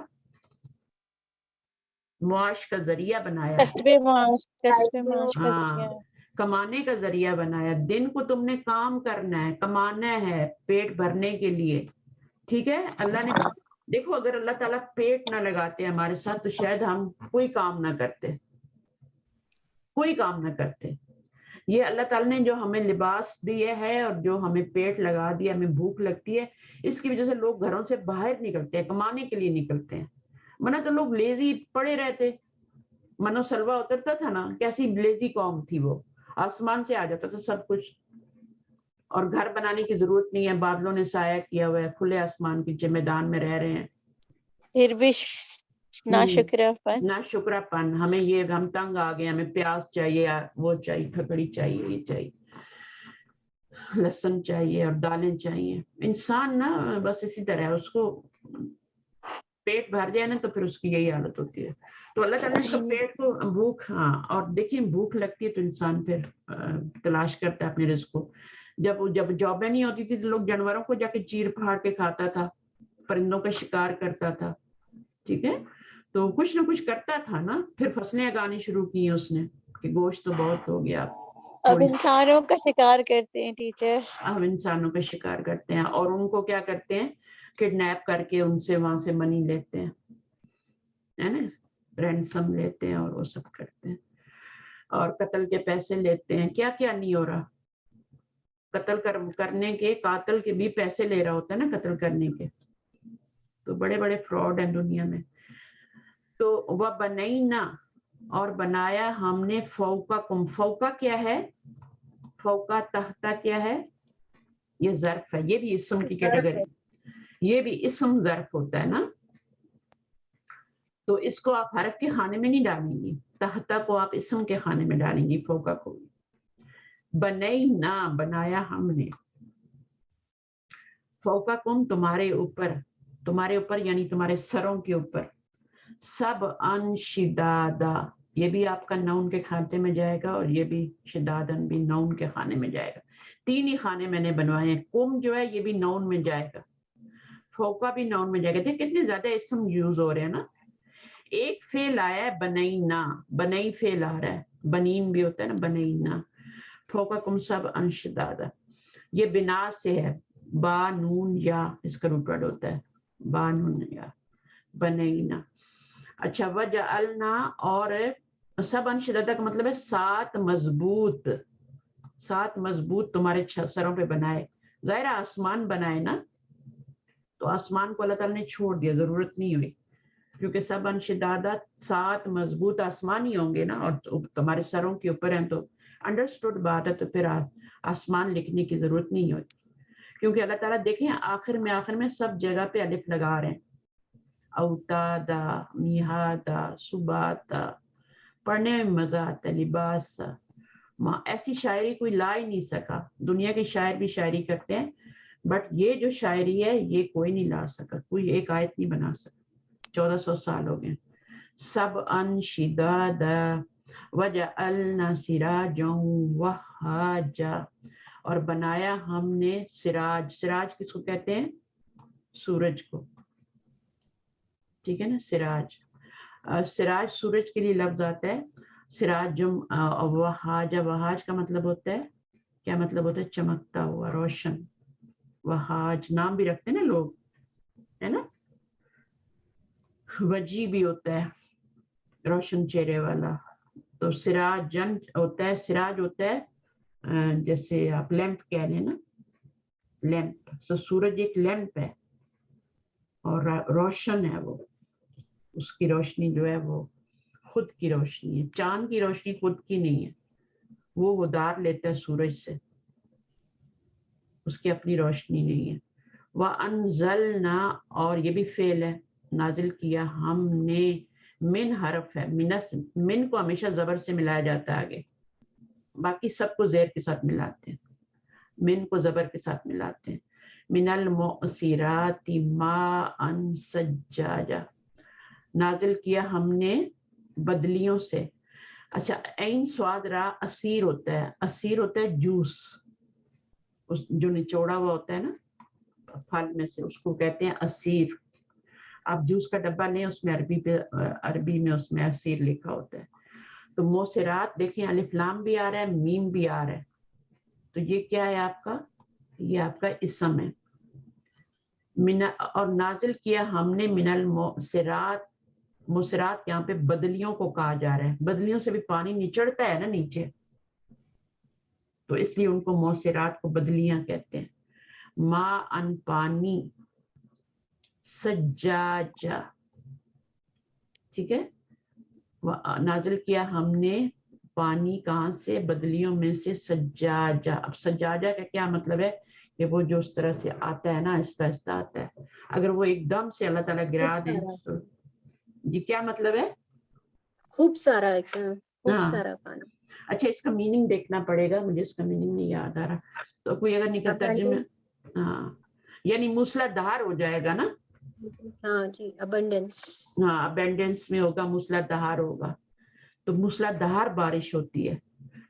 معاش کا ذریعہ بنایا. کسب معاش کا ذریعہ. کمانے کا ذریعہ بنایا. دن کو تم نے کام کرنا ہے, کمانا ہے پیٹ بھرنے کے لیے. ٹھیک ہے, اللہ نے دیکھو اگر اللہ تعالیٰ پیٹ نہ لگاتے ہمارے ساتھ تو شاید ہم کوئی کام نہ کرتے. یہ اللہ تعالیٰ نے جو ہمیں لباس دیے ہے اور جو ہمیں پیٹ لگا دیا, ہمیں بھوک لگتی ہے, اس کی وجہ سے لوگ گھروں سے باہر نکلتے ہیں, کمانے کے لیے نکلتے ہیں. منہ تو لوگ لیزی پڑے رہتے. منو سلوا اترتا تھا نا, کیسی لیزی قوم تھی وہ, آسمان سے آ جاتا تھا سب کچھ, اور گھر بنانے کی ضرورت نہیں ہے, بادلوں نے سایہ کیا ہوا ہے, کھلے آسمان کے میدان میں رہ رہے ہیں. پھر بھی ناشکرہ پن. ناشکرہ پن, ہمیں یہ ہم تنگ آ گئے, ہمیں پیاز چاہیے, وہ چاہیے, کھکڑی چاہیے, یہ چاہیے, لہسن چاہیے اور دالیں چاہیے. انسان نا بس اسی طرح ہے, اس کو پیٹ بھر جائے نا تو پھر اس کی یہی حالت ہوتی ہے. تو اللہ تعالیٰ نے اس کو پیٹ کو بھوک, اور دیکھیں بھوک لگتی ہے تو انسان پھر تلاش کرتا ہے اپنے رزق کو. جب جابیں نہیں ہوتی تھی تو لوگ جانوروں کو جا کے چیر پھاڑ کے کھاتا تھا, پرندوں کا شکار کرتا تھا. ٹھیک ہے, تو کچھ نہ کچھ کرتا تھا نا. پھر فصلیں اگانی شروع کی اس نے کہ گوشت تو بہت ہو گیا, اب انسانوں کا شکار کرتے ہیں ٹیچر. ہم انسانوں کا شکار کرتے ہیں, اور ان کو کیا کرتے ہیں, کڈنیپ کر کے ان سے وہاں سے منی لیتے ہیں, ہے نا, رینسم لیتے ہیں اور وہ سب کرتے ہیں, اور قتل کے پیسے لیتے ہیں. کیا کیا نہیں ہو رہا, قتل کرنے کے, قاتل کے بھی پیسے لے رہا ہوتا ہے نا قتل کرنے کے. تو بڑے بڑے فراڈ ہیں دنیا میں. تو وہ بنینا, اور بنایا ہم نے, فوقکم, فوقا کیا ہے, فوقا تحتا کیا ہے, یہ ظرف ہے, یہ بھی اسم کی کیٹیگری, یہ بھی اسم ظرف ہوتا ہے نا. تو اس کو آپ حرف کے خانے میں نہیں ڈالیں گی, تحتا کو آپ اسم کے خانے میں ڈالیں گی, فوقا کو. بنینا, بنایا ہم نے, فوقکم, تمہارے اوپر یعنی تمہارے سروں کے اوپر, سب انشدادا, یہ بھی آپ کا نون کے کھانے میں جائے گا, اور یہ بھی شدادن بھی نون کے خانے میں جائے گا. 3 ہی خانے میں نے بنوائے ہیں. کم جو ہے یہ بھی نون میں جائے گا, فوقا بھی نون میں جائے گا. دیکھ کتنے زیادہ اسم یوز ہو رہے ہیں نا. ایک فعل آیا ہے بنینا, بنئی فعل آ رہا ہے, بنین بھی ہوتا ہے نا, بنینا. فوقکم سب انشدادا, یہ بنا سے ہے, با نون یا, اس کا روٹ ورڈ ہوتا ہے با نون یا, بنینا. اچھا, وجعلنا, اور سب انشدادا کا مطلب ہے 7 مضبوط, 7 مضبوط تمہارے سروں پہ بنائے. ظاہر آسمان بنائے نا, تو آسمان کو اللہ تعالیٰ نے چھوڑ دیا, ضرورت نہیں ہوئی, کیونکہ سب انشدادا 7 مضبوط آسمان ہی ہوں گے نا, اور تمہارے سروں کے اوپر ہیں, تو انڈرسٹوڈ بات ہے تو پھر آسمان لکھنے کی ضرورت نہیں ہوتی، کیونکہ اللہ تعالیٰ دیکھیں آخر میں سب جگہ پہ الف لگا رہے ہیں، اوتادا، میہادا، سباتا، پڑھنے میں مزہ آتا ہے، لباس ایسی شاعری کوئی لا ہی نہیں سکا. دنیا کے شاعر بھی شاعری کرتے ہیں، بٹ یہ جو شاعری ہے یہ کوئی نہیں لا سکا، کوئی ایک آیت نہیں بنا سکا. 1400 سال ہو گئے. سب ان شدادا وجعلنا سراجا وہاجا، اور بنایا ہم نے سراج. سراج کس کو کہتے ہیں؟ سورج کو. ٹھیک ہے نا، سراج. سراج سورج کے لیے لفظ آتا ہے. سراج وہاج، وہاج کا مطلب ہوتا ہے، کیا مطلب ہوتا ہے؟ چمکتا ہوا، روشن. وہاج نام بھی رکھتے ہیں نا لوگ، ہے نا. وجی بھی ہوتا ہے، روشن چہرے والا. تو سراج جن ہوتا ہے، سراج ہوتا ہے جیسے آپ لیمپ کہہ لیں نا، لیمپ. تو سورج ایک لیمپ ہے اور روشن ہے، وہ اس کی روشنی جو ہے وہ خود کی روشنی ہے. چاند کی روشنی خود کی نہیں ہے، وہ ادار لیتا ہے سورج سے، اس کی اپنی روشنی نہیں ہے. وَأَنزَلْنَا، اور یہ بھی فعل ہے، نازل کیا ہم نے. من حرف ہے، من کو ہمیشہ زبر سے ملایا جاتا ہے آگے، باقی سب کو زیر کے ساتھ ملاتے ہیں، من کو زبر کے ساتھ ملاتے ہیں. من المعصرات ماء ثجاجا، نازل کیا ہم نے بدلیوں سے. اچھا، عین صاد را اسیر ہوتا ہے. اسیر ہوتا ہے جوس، جو نچوڑا ہوا ہوتا ہے نا پھل میں سے، اس کو کہتے ہیں اسیر. آپ جوس کا ڈبہ لیں، اس میں عربی میں اس میں اسیر لکھا ہوتا ہے. تو موسرات دیکھیں الف لام بھی آ رہا ہے، میم بھی آ رہا ہے. تو یہ کیا ہے آپ کا؟ یہ آپ کا اسم ہے. اور نازل کیا ہم نے من الموسرات. موسرات یہاں پہ بدلیوں کو کہا جا رہا ہے، بدلیوں سے بھی پانی نچڑتا ہے نا نیچے، تو اس لیے ان کو موسرات کو بدلیاں کہتے ہیں. ما ان پانی، سجاجا، ٹھیک ہے. نازل کیا ہم نے پانی کہاں سے؟ بدلیوں میں سے. سجاجا، اب سجاجا کا کیا مطلب ہے؟ کہ وہ جو اس طرح سے آتا ہے نا، آہستہ آہستہ آتا ہے. اگر وہ ایک دم سے اللہ تعالیٰ گرا دیں تو جی کیا مطلب ہے؟ خوب سارا خوب ہاں. سارا پانی. اچھا، اس کا میننگ دیکھنا پڑے گا، مجھے اس کا میننگ نہیں یاد آ رہا. تو کوئی اگر نکل ترجمہ، ہاں یعنی موسلا دھار ہو جائے گا نا. ہاں جی، ابنڈنس. ہاں، ابینڈنس میں ہوگا، موسلا دھار ہوگا. تو موسلا دھار بارش ہوتی ہے،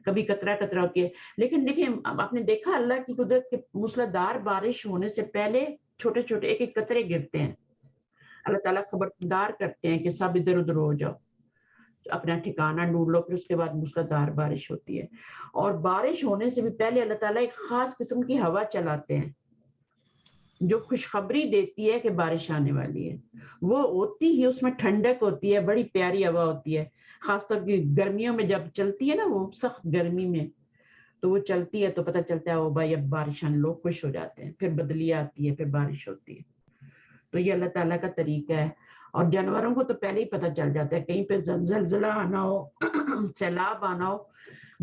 کبھی قطرہ قطرہ ہوتی ہے. لیکن دیکھیں، آپ نے دیکھا اللہ کی قدرت کہ موسلا دھار بارش ہونے سے پہلے چھوٹے چھوٹے ایک ایک قطرے گرتے ہیں. اللہ تعالیٰ خبردار کرتے ہیں کہ سب ادھر ادھر ہو جاؤ، اپنا ٹھکانہ ڈھونڈ لو. پھر اس کے بعد موسلادھار بارش ہوتی ہے. اور بارش ہونے سے بھی پہلے اللہ تعالیٰ ایک خاص قسم کی ہوا چلاتے ہیں جو خوشخبری دیتی ہے کہ بارش آنے والی ہے. وہ ہوتی ہی اس میں ٹھنڈک ہوتی ہے، بڑی پیاری ہوا ہوتی ہے. خاص طور پہ گرمیوں میں جب چلتی ہے نا، وہ سخت گرمی میں تو وہ چلتی ہے تو پتہ چلتا ہے او بھائی اب بارش آنے، لوگ خوش ہو جاتے ہیں. پھر بدلی آتی ہے، پھر بارش ہوتی ہے. تو یہ اللہ تعالیٰ کا طریقہ ہے. اور جانوروں کو تو پہلے ہی پتہ چل جاتا ہے، کہیں پہ زلزلہ آنا ہو، سیلاب آنا ہو،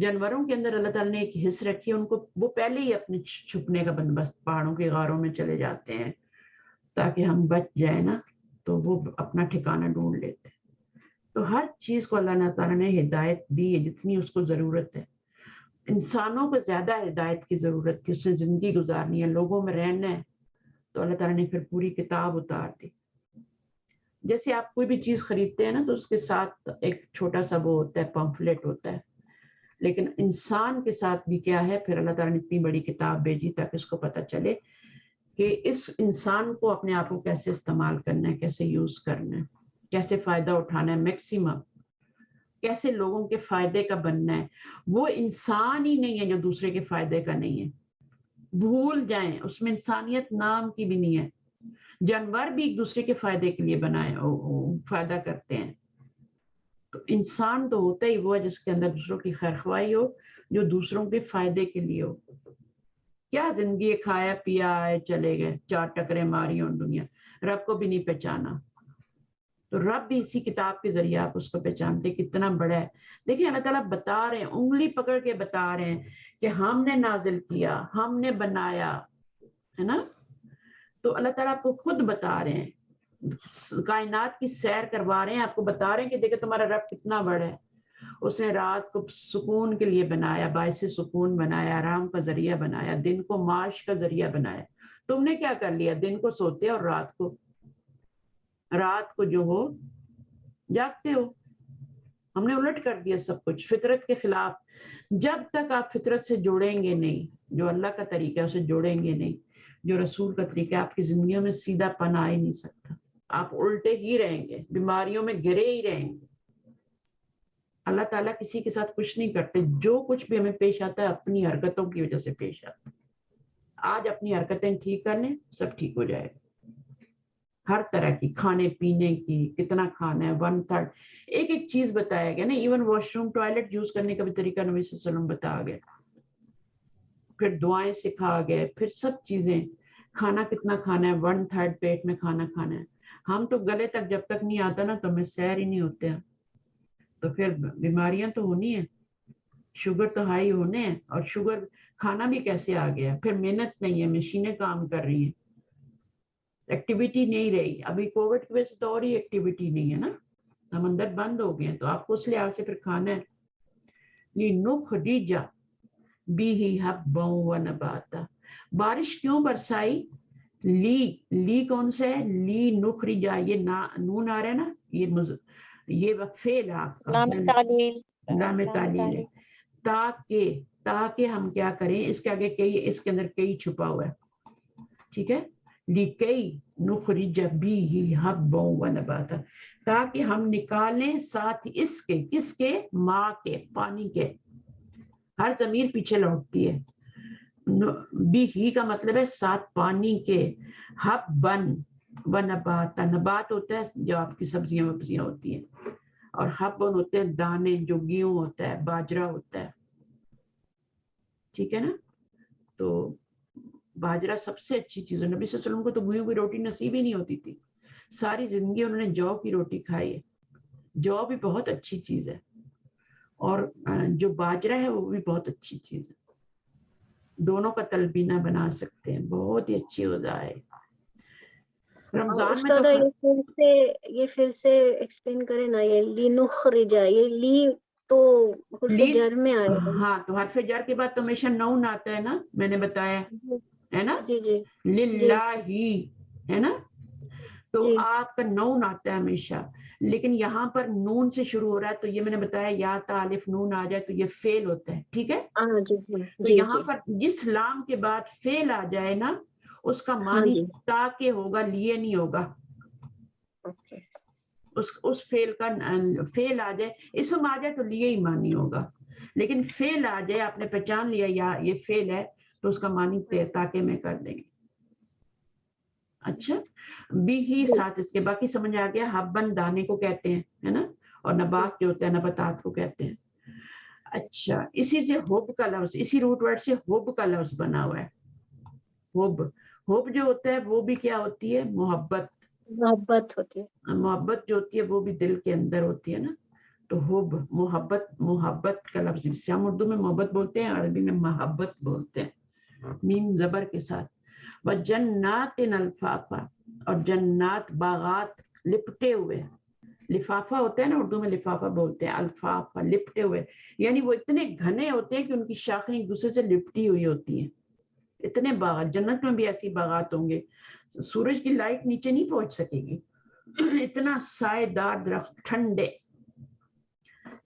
جانوروں کے اندر اللہ تعالیٰ نے ایک حص رکھی ہے، ان کو وہ پہلے ہی اپنے چھپنے کا بندوبست، پہاڑوں کے غاروں میں چلے جاتے ہیں تاکہ ہم بچ جائیں نا، تو وہ اپنا ٹھکانہ ڈھونڈ لیتے ہیں. تو ہر چیز کو اللہ تعالیٰ نے ہدایت دی ہے جتنی اس کو ضرورت ہے. انسانوں کو زیادہ ہدایت کی ضرورت تھی، اس سے زندگی گزارنی ہے، لوگوں میں رہنا ہے، تو اللہ تعالیٰ نے پھر پوری کتاب اتار دی. جیسے آپ کوئی بھی چیز خریدتے ہیں نا، تو اس کے ساتھ ایک چھوٹا سا وہ ہوتا ہے، پمفلٹ ہوتا ہے. لیکن انسان کے ساتھ بھی کیا ہے، پھر اللہ تعالیٰ نے اتنی بڑی کتاب بھیجی تاکہ اس کو پتہ چلے کہ اس انسان کو اپنے آپ کو کیسے استعمال کرنا ہے، کیسے یوز کرنا ہے، کیسے فائدہ اٹھانا ہے میکسیمم، کیسے لوگوں کے فائدے کا بننا ہے. وہ انسان ہی نہیں ہے جو دوسرے کے فائدے کا نہیں ہے، بھول جائیں، اس میں انسانیت نام کی بھی نہیں ہے. جانور بھی ایک دوسرے کے فائدے کے لیے بنائے فائدہ کرتے ہیں. تو انسان تو ہوتا ہی وہ ہے جس کے اندر دوسروں کی خیرخواہی ہو، جو دوسروں کے فائدے کے لیے ہو. کیا زندگی ہے، کھایا پیا آئے چلے گئے، 4 ٹکرے ماری ہوں دنیا، رب کو بھی نہیں پہچانا. تو رب بھی اسی کتاب کے ذریعے آپ اس کو پہچانتے کتنا بڑا ہے. دیکھیں اللہ تعالیٰ بتا رہے ہیں, انگلی پکڑ کے بتا رہے ہیں کہ ہم نے نازل کیا, ہم نے بنایا, ہے نا. تو اللہ تعالیٰ آپ کو خود بتا رہے ہیں, کائنات کی سیر کروا رہے ہیں, آپ کو بتا رہے ہیں کہ دیکھیں تمہارا رب کتنا بڑا ہے. اس نے رات کو سکون کے لیے بنایا, باعث سکون بنایا, آرام کا ذریعہ بنایا, دن کو معاش کا ذریعہ بنایا. تم نے کیا کر لیا, دن کو سوتے اور رات کو جو ہو جاگتے ہو. ہم نے الٹ کر دیا سب کچھ, فطرت کے خلاف. جب تک آپ فطرت سے جوڑیں گے نہیں, جو اللہ کا طریقہ ہے اسے جوڑیں گے نہیں, جو رسول کا طریقہ ہے, آپ کی زندگیوں میں سیدھا پن آ ہی نہیں سکتا. آپ الٹے ہی رہیں گے, بیماریوں میں گرے ہی رہیں گے. اللہ تعالیٰ کسی کے ساتھ کچھ نہیں کرتے, جو کچھ بھی ہمیں پیش آتا ہے اپنی حرکتوں کی وجہ سے پیش آتا ہے. آج اپنی حرکتیں ٹھیک کر لیں, سب ٹھیک ہو جائے گا. ہر طرح کی, کھانے پینے کی, کتنا کھانا ہے, 1/3 ایک ایک چیز بتایا گیا نا. Even wash room toilet use کرنے کا بھی طریقہ نبی صلی اللہ علیہ وسلم بتا گیا. پھر دعائیں سکھا گئے, پھر سب چیزیں. کھانا کتنا کھانا ہے, 1/3 پیٹ میں کھانا کھانا ہے. ہم تو گلے تک جب تک نہیں آتا نا تو ہمیں سیر ہی نہیں ہوتے ہیں, تو پھر بیماریاں تو ہونی ہیں, شوگر تو ہائی ہونے ہیں. اور شوگر کھانا بھی کیسے آ گیا, پھر محنت نہیں ہے, مشینیں کام کر رہی ہیں, ایکٹیویٹی نہیں رہی. ابھی کووڈ کی وجہ سے تو اور ہی ایکٹیویٹی نہیں ہے نا, ہم اندر بند ہو گئے ہیں. تو آپ کو اس لحاظ سے پھر کھانا ہے. لِنُخْرِجَ بِهِ حَبًّا وَنَبَاتًا. بارش کیوں برسائی, لی کون سے ہے, لِنُخْرِجَ, یہ نون آ رہا ہے نا, یہ فعل آپ کا نام تعلیل, نام تعلیل ہے. تاکہ ہم کیا کریں, اس کے آگے کئی, اس کے اندر کئی چھپا ہوا ہے, ٹھیک ہے. لِكَيْ نُخْرِجَ بِهِ حَبًّا وَنَبَاتًا, تاکہ ہم نکالیں ساتھ اس کے, کس کے, ماں کے, پانی کے. ہر ضمیر پیچھے لوٹتی ہے. بھی کا مطلب ہے ساتھ پانی کے. حبًّا ونباتا, نبات ہوتا ہے جو آپ کی سبزیاں وبزیاں ہوتی ہیں, اور حبًّا ہوتے ہیں دانے, جو گیہوں ہوتا ہے, باجرہ ہوتا ہے, ٹھیک ہے نا. تو باجرہ سب سے اچھی چیز ہے. نبی صلی اللہ علیہ وسلم کو تو گیہوں کی روٹی نصیب ہی نہیں ہوتی تھی, ساری زندگی انہوں نے جو کی روٹی کھائی ہے. جو بھی بہت اچھی چیز ہے, اور جو باجرہ ہے وہ بھی بہت اچھی چیز ہے. دونوں کا تلبینہ بنا سکتے ہیں, بہت ہی اچھی غذا ہے. رمضان میں تو استاد یہ پھر سے ایکسپلین کرے نا, یہ لِنُخْرِجَ, یہ لی تو حرف جر میں آئے گا. ہاں, تو حرف جر کے بعد تو ہمیشہ نون آتا ہے نا, میں نے بتایا ہے نا, جی جی للہ ہی, ہے نا. تو جی آپ کا نون آتا ہے ہمیشہ, لیکن یہاں پر نون سے شروع ہو رہا ہے, تو یہ میں نے بتایا یا تا الف نون آ جائے تو یہ فعل ہوتا ہے, ٹھیک ہے. ہاں جی تو جی یہاں جی پر جس لام کے بعد فعل آ جائے نا, اس کا ہاں معنی جی تاکہ ہوگا, لیے نہیں ہوگا. اوکے. اس فعل کا فعل آ جائے, اسم آ جائے تو لیے ہی معنی ہوگا, لیکن فعل آ جائے, آپ نے پہچان لیا یا یہ فعل ہے, تو اس کا معنی تاکہ میں کر دیں گے. اچھا, بھی ہی ساتھ اس کے, باقی سمجھ آ گیا. حبن دانے کو کہتے ہیں, ہے نا, اور نبات جو ہوتا ہے نباتات کو کہتے ہیں. اچھا, اسی سے ہوب کا لفظ, اسی روٹ ورڈ سے ہوب کا لفظ بنا ہوا ہے. ہوب جو ہوتا ہے وہ بھی کیا ہوتی ہے, محبت. محبت ہوتی ہے. محبت جو ہوتی ہے وہ بھی دل کے اندر ہوتی ہے نا. تو ہوب محبت کا لفظ, جسے ہم اردو میں محبت بولتے ہیں, عربی میں محبت بولتے ہیں, میم زبر کے ساتھ. وَجَنَّاتٍ الْفَافًا, اور جنات باغات لپٹے ہوئے. لفافہ ہوتا ہے نا, اردو میں لفافہ بولتے ہیں, الفافہ لپٹے ہوئے, یعنی وہ اتنے گھنے ہوتے ہیں کہ ان کی شاخیں ایک دوسرے سے لپٹی ہوئی ہوتی ہیں. اتنے باغات, جنت میں بھی ایسی باغات ہوں گے, سورج کی لائٹ نیچے نہیں پہنچ سکے گی, اتنا سائے دار درخت, ٹھنڈے.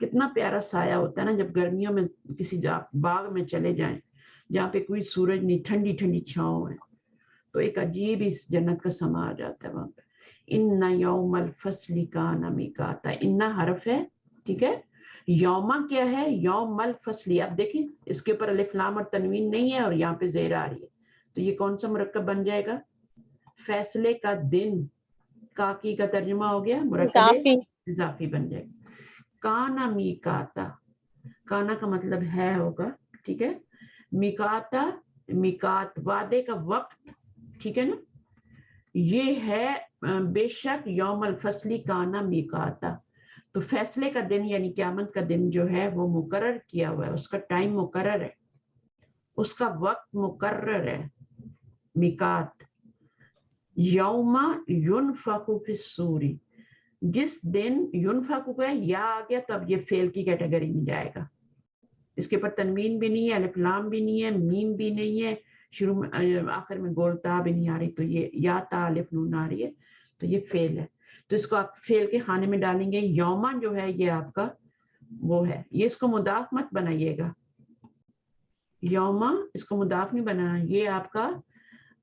کتنا پیارا سایہ ہوتا ہے نا جب گرمیوں میں کسی باغ میں چلے جائیں جہاں پہ کوئی سورج نہیں, ٹھنڈی ٹھنڈی چھاؤں ہے, تو ایک عجیب اس جنت کا سما آ جاتا ہے وہاں پہ. ان یوم الفصل کان میقاتا, ان حرف ہے, ٹھیک ہے. یوما کیا ہے, یوم الفصل. اب دیکھیں اس کے اوپر الف لام اور تنوین نہیں ہے, اور یہاں پہ زیر آ رہی ہے, تو یہ کون سا مرکب بن جائے گا, فیصلے کا دن. کاکی کا ترجمہ ہو گیا مرکب اضافی بن جائے گا. کانا میقاتا, کانا کا مطلب ہے ہوگا, ٹھیک ہے. میقاتا, میقات وعدے کا وقت, ٹھیک ہے نا. یہ ہے بے شک یوم الفصلی کانا میقاتا، تو فیصلے کا دن یعنی قیامت کا دن جو ہے وہ مقرر کیا ہوا ہے، اس کا ٹائم مقرر ہے، اس کا وقت مقرر ہے، میقات۔ یوم ینفخ فی الصور، جس دن ینفخ کو ہے یا آ گیا تو اب یہ فعل کی کیٹیگری میں جائے گا، اس کے اوپر تنوین بھی نہیں ہے، الف لام بھی نہیں ہے، میم بھی نہیں ہے، شروع میں آخر میں گول تا بھی نہیں آ رہی، تو یہ یا تا الف نون آ رہی ہے، تو یہ فعل ہے، تو اس کو آپ فعل کے خانے میں ڈالیں گے۔ یوما جو ہے یہ آپ کا وہ ہے، یہ اس کو مضاف مت بنائیے گا، یوما اس کو مضاف نہیں بنانا، یہ آپ کا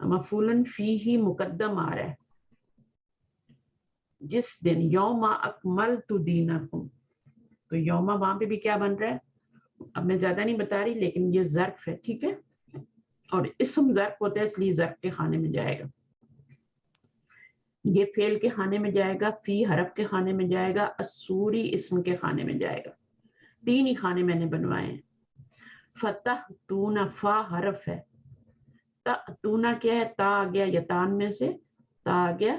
مفعول فیہ مقدم آ رہا ہے، جس دن یوما اکملت دینکم، تو یوما وہاں پہ بھی کیا بن رہا ہے، اب میں زیادہ نہیں بتا رہی لیکن یہ ظرف ہے، ٹھیک ہے، اور اسم ظرف ہوتا ہے اس لیے ظرف کے خانے میں جائے گا، یہ فعل کے خانے میں جائے گا، فی حرف کے خانے میں جائے گا، السوری اسم کے خانے میں جائے گا، تین ہی خانے میں نے بنوائے ہیں۔ فتح تونا فا حرف ہے، تونا کیا ہے، تا آ گیا یتان میں سے، تا آ گیا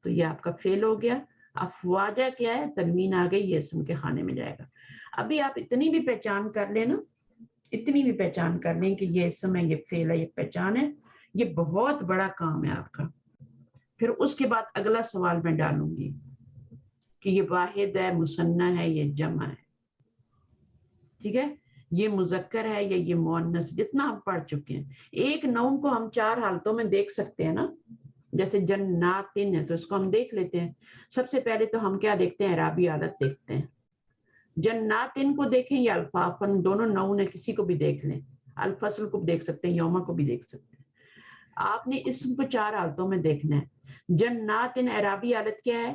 تو یہ آپ کا فعل ہو گیا، افواجہ کیا ہے، تنوین آ گئی، یہ اسم کے خانے میں جائے گا۔ ابھی آپ اتنی بھی پہچان کر لیں نا، اتنی بھی پہچان کر لیں کہ یہ اسم ہے، یہ فعل ہے، یہ پہچان ہے، یہ بہت بڑا کام ہے آپ کا۔ پھر اس کے بعد اگلا سوال میں ڈالوں گی کہ یہ واحد ہے، مثنیٰ ہے، یہ جمع ہے، ٹھیک ہے، یہ مذکر ہے یا یہ مؤنث، جتنا ہم پڑھ چکے ہیں۔ ایک نون کو ہم چار حالتوں میں دیکھ سکتے ہیں نا، جیسے جناتن ہے تو اس کو ہم دیکھ لیتے ہیں۔ سب سے پہلے تو ہم کیا دیکھتے ہیں، اعرابی حالت دیکھتے ہیں۔ جناتن کو دیکھیں یا الفافن، دونوں نون ہے، کسی کو بھی دیکھ لیں، الفصل کو بھی دیکھ سکتے ہیں، یوما کو بھی دیکھ سکتے ہیں۔ آپ نے اسم کو چار حالتوں میں دیکھنا ہے۔ جناتن اعرابی حالت کیا ہے،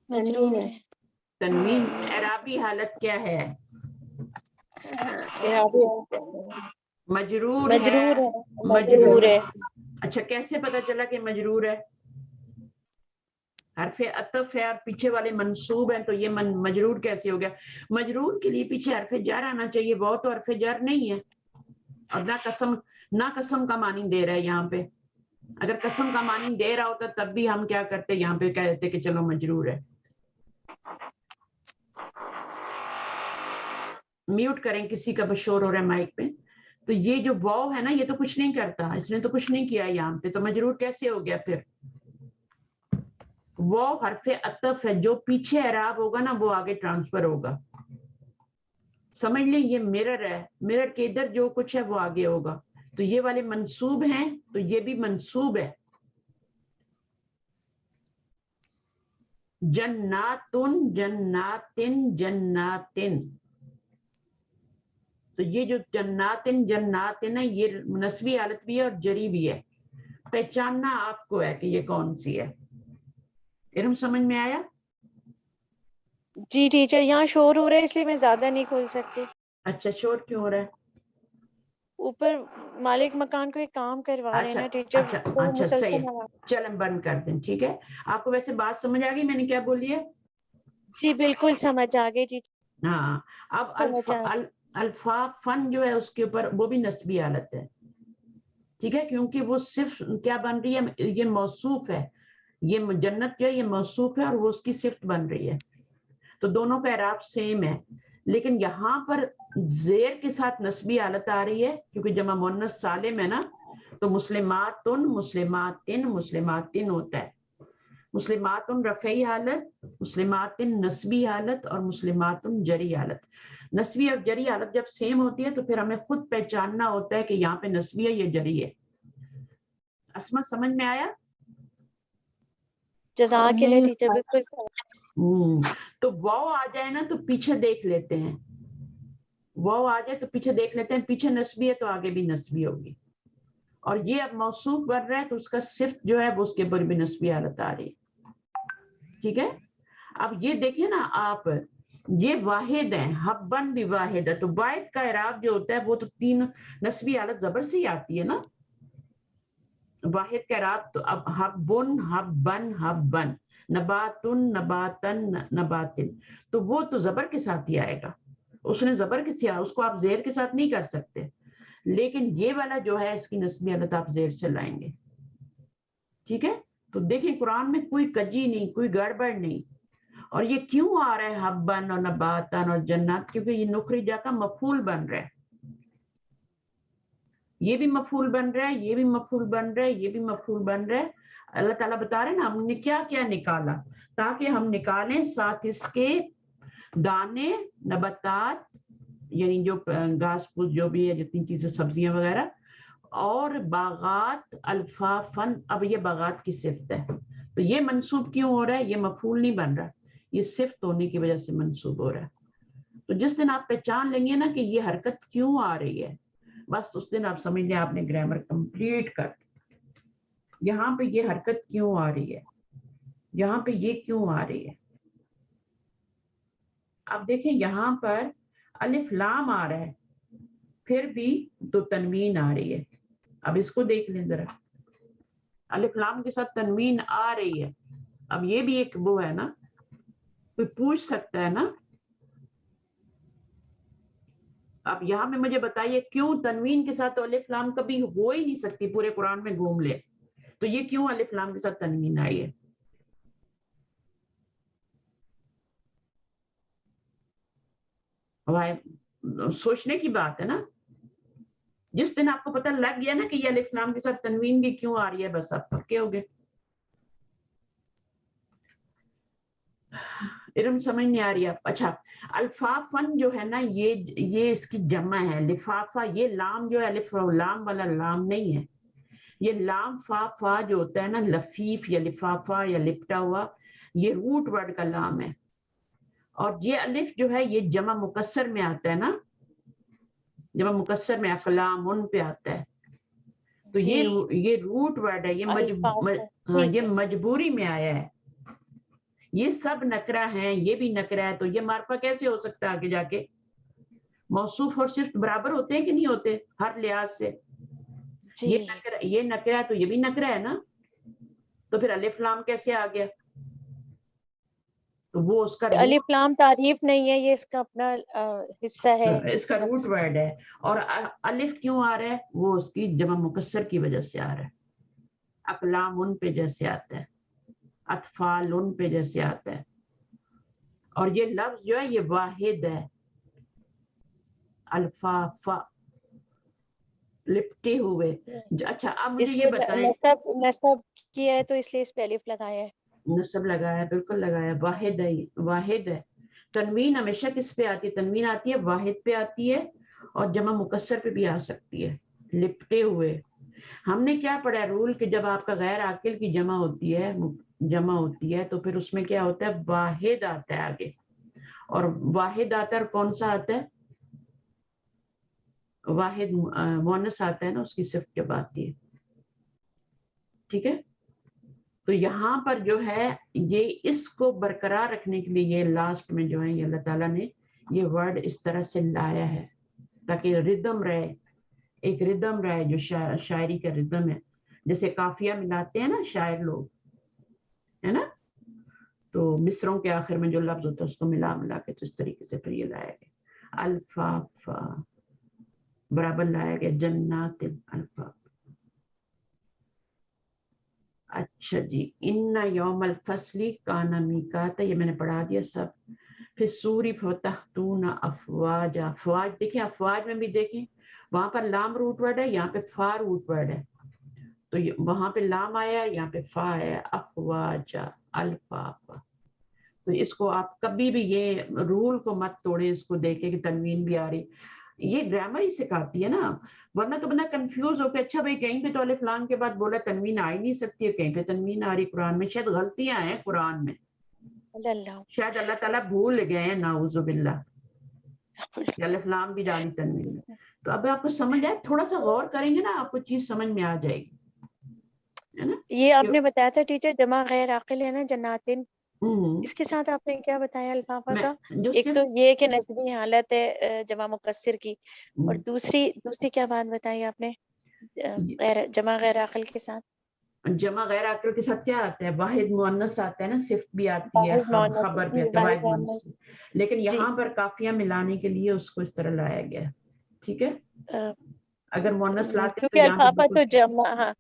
مجرور تنوین ہے، ہے، تنوین۔ اعرابی حالت کیا ہے، اعرابی مجرور ہے، مجرور ہے، مجرور مجرور ہے۔ اچھا کیسے پتا چلا کہ مجرور ہے، حرف عطف ہے اور پیچھے والے منصوب ہیں، تو یہ مجرور کیسے ہو گیا؟ مجرور کے لیے پیچھے حرف جر آنا چاہیے، وہ تو حرف جر نہیں ہے، اور نہ قسم کا معنی دے رہا ہے یہاں پہ۔ اگر قسم کا معنی دے رہا ہوتا تب بھی ہم کیا کرتے، یہاں پہ کہہ دیتے کہ چلو مجرور ہے۔ میوٹ کریں، کسی کا بشور ہو رہا ہے مائک پہ۔ تو یہ جو واو ہے نا، یہ تو کچھ نہیں کرتا، اس نے تو کچھ نہیں کیا یہاں پہ، تو مجرور کیسے ہو گیا پھر؟ وہ حرف عطف ہے، جو پیچھے اعراب ہوگا نا وہ آگے ٹرانسفر ہوگا، سمجھ لیں، یہ مرر ہے، مرر کے ادھر جو کچھ ہے وہ آگے ہوگا، تو یہ والے منصوب ہیں تو یہ بھی منصوب ہے۔ جناتن، جناتن، جناتن، تو یہ جو جناتن جناتن ہے یہ نسبی حالت بھی ہے اور جری بھی ہے، پہچاننا آپ کو ہے کہ یہ کون سی ہے۔ علم سمجھ میں آیا؟ جی ٹیچر، یہاں شور ہو رہا ہے اس لیے میں زیادہ نہیں کھول سکتی، اچھا شور کیوں ہو رہا ہے؟ اوپر مالک مکان کو ایک کام کروا رہے ہیں اچھا نا ٹیچر، اچھا تو وہ اچھا صحیح مسلسل ہے، آواز۔ چل ہم بند کر دیں، ٹھیک ہے۔ آپ کو ویسے بات سمجھ آ گئی میں نے کیا بولی ہے؟ جی بالکل سمجھ آ گئی ٹیچر، ہاں، اب سمجھ آ الفا فن جو ہے اس کے اوپر وہ بھی نسبی حالت ہے، ٹھیک ہے، کیونکہ وہ صرف کیا بن رہی ہے، یہ موصوف ہے، یہ جنت جو ہے یہ موصوف ہے اور وہ اس کی صفت بن رہی ہے، تو دونوں کا اعراب سیم ہے، لیکن یہاں پر زیر کے ساتھ نسبی حالت آ رہی ہے کیونکہ جمع مؤنث سالم ہے نا، تو مسلماتن، مسلماتن، مسلماتن ہوتا ہے، مسلماتن رفعی حالت، مسلماتن نسبی حالت اور مسلماتن جری حالت۔ نسبی اور جری حالت جب سیم ہوتی ہے تو پھر ہمیں خود پہچاننا ہوتا ہے کہ یہاں پہ نسبی ہے یا جری ہے۔ اسما سمجھ میں آیا؟ جزاک اللہ ٹیچر، بالکل تو واو آ جائے نا تو پیچھے دیکھ لیتے ہیں، واو آ جائے تو پیچھے دیکھ لیتے ہیں، پیچھے نسبی ہے تو آگے بھی نسبی ہوگی، اور یہ اب موصوف بن رہا ہے تو اس کا صفت جو ہے وہ اس کے اوپر بھی نسبی حالت آ رہی ہے، ٹھیک ہے۔ اب یہ دیکھیں نا آپ، یہ واحد ہیں، حبن بھی واحد ہے، تو واحد کا اعراب جو ہوتا ہے وہ تو تین نسبی حالت زبر سے ہی آتی ہے نا، واحد کا اعراب تو اب حبن، حبن، حبن، نباتن، نباتن، نباتن، تو وہ تو زبر کے ساتھ ہی آئے گا، اس نے زبر کے ساتھ، اس کو آپ زیر کے ساتھ نہیں کر سکتے، لیکن یہ والا جو ہے اس کی نسبی اللہ تعالیٰ زیر سے لائیں گے. ٹھیک ہے, تو دیکھیں قرآن میں کوئی کجی نہیں, کوئی گڑبڑ نہیں. اور یہ کیوں آ رہا ہے حبن اور نباتن اور جنات, کیونکہ یہ نخرجہ کا مفعول بن رہا ہے. یہ بھی مفعول بن رہا ہے, یہ بھی مفعول بن رہا ہے, یہ بھی مفعول بن رہا ہے. اللہ تعالیٰ بتا رہے ہیں نا ہم نے کیا کیا نکالا, تاکہ ہم نکالیں ساتھ اس کے دانے, نباتات یعنی جو گھاس پھوس جو بھی ہے جتنی چیزیں سبزیاں وغیرہ, اور باغات الفافن. اب یہ باغات کی صفت ہے, تو یہ منصوب کیوں ہو رہا ہے, یہ مفعول نہیں بن رہا, یہ صفت ہونے کی وجہ سے منصوب ہو رہا ہے. تو جس دن آپ پہچان لیں گے نا کہ یہ حرکت کیوں آ رہی ہے, بس اس دن آپ سمجھ لیں آپ نے گرامر کمپلیٹ کر. یہاں پہ یہ حرکت کیوں آ رہی ہے, یہاں پہ یہ کیوں آ رہی ہے. اب دیکھیں یہاں پر الف لام آ رہا ہے, پھر بھی تو تنوین آ رہی ہے. اب اس کو دیکھ لیں ذرا, الف لام کے ساتھ تنوین آ رہی ہے. اب یہ بھی ایک وہ ہے نا, کوئی پوچھ سکتا ہے نا. اب یہاں میں مجھے بتائیے کیوں تنوین کے ساتھ الف لام کبھی ہو ہی نہیں سکتی, پورے قرآن میں گھوم لے, تو یہ کیوں الف لام کے ساتھ تنوین آئی ہے. سوچنے کی بات ہے نا. جس دن آپ کو پتہ لگ گیا نا کہ یہ الف لام کے ساتھ تنوین بھی کیوں آ رہی ہے, بس آپ پکے ہو گئے. ارم سمجھ نہیں آ رہی ہے. اچھا, الفافن جو ہے نا یہ اس کی جمع ہے. لفافہ, یہ لام جو ہے الف لام والا لام نہیں ہے, یہ لام فا فا جو ہوتا ہے نا, لفیف یا لفافہ یا لپٹا ہوا, یہ روٹ ورڈ کا لام ہے. اور یہ الف جو ہے یہ جمع مکسر میں آتا ہے نا, جمع مکسر میں اقلام ان پہ آتا ہے. تو یہ روٹ ورڈ ہے, یہ مجبوری میں آیا ہے. یہ سب نکرہ ہیں, یہ بھی نکرہ ہے, تو یہ معرفہ کیسے ہو سکتا ہے آگے جا کے. موصوف اور صرف برابر ہوتے ہیں کہ نہیں ہوتے ہر لحاظ سے. یہ نکرہ ہے تو یہ بھی نکرہ ہے نا, تو پھر الف لام کیسے آ گیا. تو وہ اس کا الف لام تعریف نہیں ہے, یہ اس کا اپنا حصہ ہے, اس کا روٹ ورڈ ہے. اور الف کیوں آ رہا ہے, وہ اس کی جمع مکسر کی وجہ سے آ رہا ہے. اقلام ان پہ جیسے آتا ہے, اطفال ان پہ جیسے آتا ہے. اور یہ لفظ جو ہے یہ واحد ہے, الفافا, لپٹے ہوئے. اچھا اب مجھے یہ بتائیں, نصب کیا ہے تو اس لیے اس پہ الف لگایا ہے. نصب لگایا, بالکل لگایا. واحد ہے, واحد ہے. تنوین ہمیشہ کس پہ آتی ہے, تنوین آتی ہے واحد پہ آتی ہے, اور جمع مکسر پہ بھی آ سکتی ہے. لپٹے ہوئے, ہم نے کیا پڑھا ہے رول کہ جب آپ کا غیر عاقل کی جمع ہوتی ہے تو پھر اس میں کیا ہوتا ہے, واحد آتا ہے آگے. اور واحد آتا ہے, اور کون سا آتا ہے, واحد مؤنث آتا ہے نا, اس کی صفت جب آتی ہے. ٹھیک ہے, تو یہاں پر جو ہے یہ اس کو برقرار رکھنے کے لیے یہ لاسٹ میں جو ہے یہ اللہ تعالیٰ نے یہ ورڈ اس طرح سے لایا ہے تاکہ ردم رہے, ایک ردم رہے جو شاعری کا ردم ہے. جیسے قافیہ ملاتے ہیں نا شاعر لوگ, ہے نا, تو مصروں کے آخر میں جو لفظ ہوتا ہے اس کو ملا کے تو اس طریقے سے پھر یہ لایا گیا. الفافا برابر لایا گیا, جنات الفا. اچھا جی, ان یوم الفصل کان میقاتا, یہ میں نے پڑھا دیا سب. پھر سوری فتحتون افواج, افواج دیکھیں, افواج میں بھی دیکھیں وہاں پر لام روٹ ورڈ ہے, یہاں پہ فا روٹ ورڈ ہے. تو وہاں پہ لام آیا, یہاں پہ فا ہے, افواجا الفافا. تو اس کو آپ کبھی بھی یہ رول کو مت توڑیں, اس کو دیکھیں کہ تنوین بھی آ رہی. یہ گرامر ہی سکھاتی ہے نا, ورنہ تو بندہ کنفیوز ہو کے اچھا بھائی کہیں پہ تو الف لام کے بعد بولا تنوین آ ہی نہیں سکتی ہے, کہیں پہ تنوین آ رہی قرآن میں. شاید غلطیاں ہیں قرآن میں, شاید اللہ تعالیٰ بھول گئے ہیں, نعوذ باللہ, الف لام بھی ڈالی تنوین میں. تو اب آپ کو سمجھ آئے, تھوڑا سا غور کریں گے نا آپ کو چیز سمجھ میں آ جائے گی, ہے نا. یہ آپ نے بتایا تھا ٹیچر جمع غیر عاقل ہے نا, جناتن, اس کے ساتھ آپ نے کیا بتایا الفافا کا؟ ایک تو یہ کہ نسبی حالت ہے جمع مکسر کی, اور دوسری کیا بات بتائی آپ نے جمع غیر عاقل کے ساتھ؟ جمع غیر عاقل کے ساتھ کیا آتا ہے, واحد مؤنث آتا ہے نا, صفت بھی آتی ہے, خبر بھی آتا ہے, واحد مؤنث. لیکن یہاں پر قافیہ ملانے کے لیے اس کو اس طرح لایا گیا. ٹھیک ہے, اگر مونس لاتے ہیں تو کیونکہ یہاں پہ الفافہ تو بالکل جمع، ہاں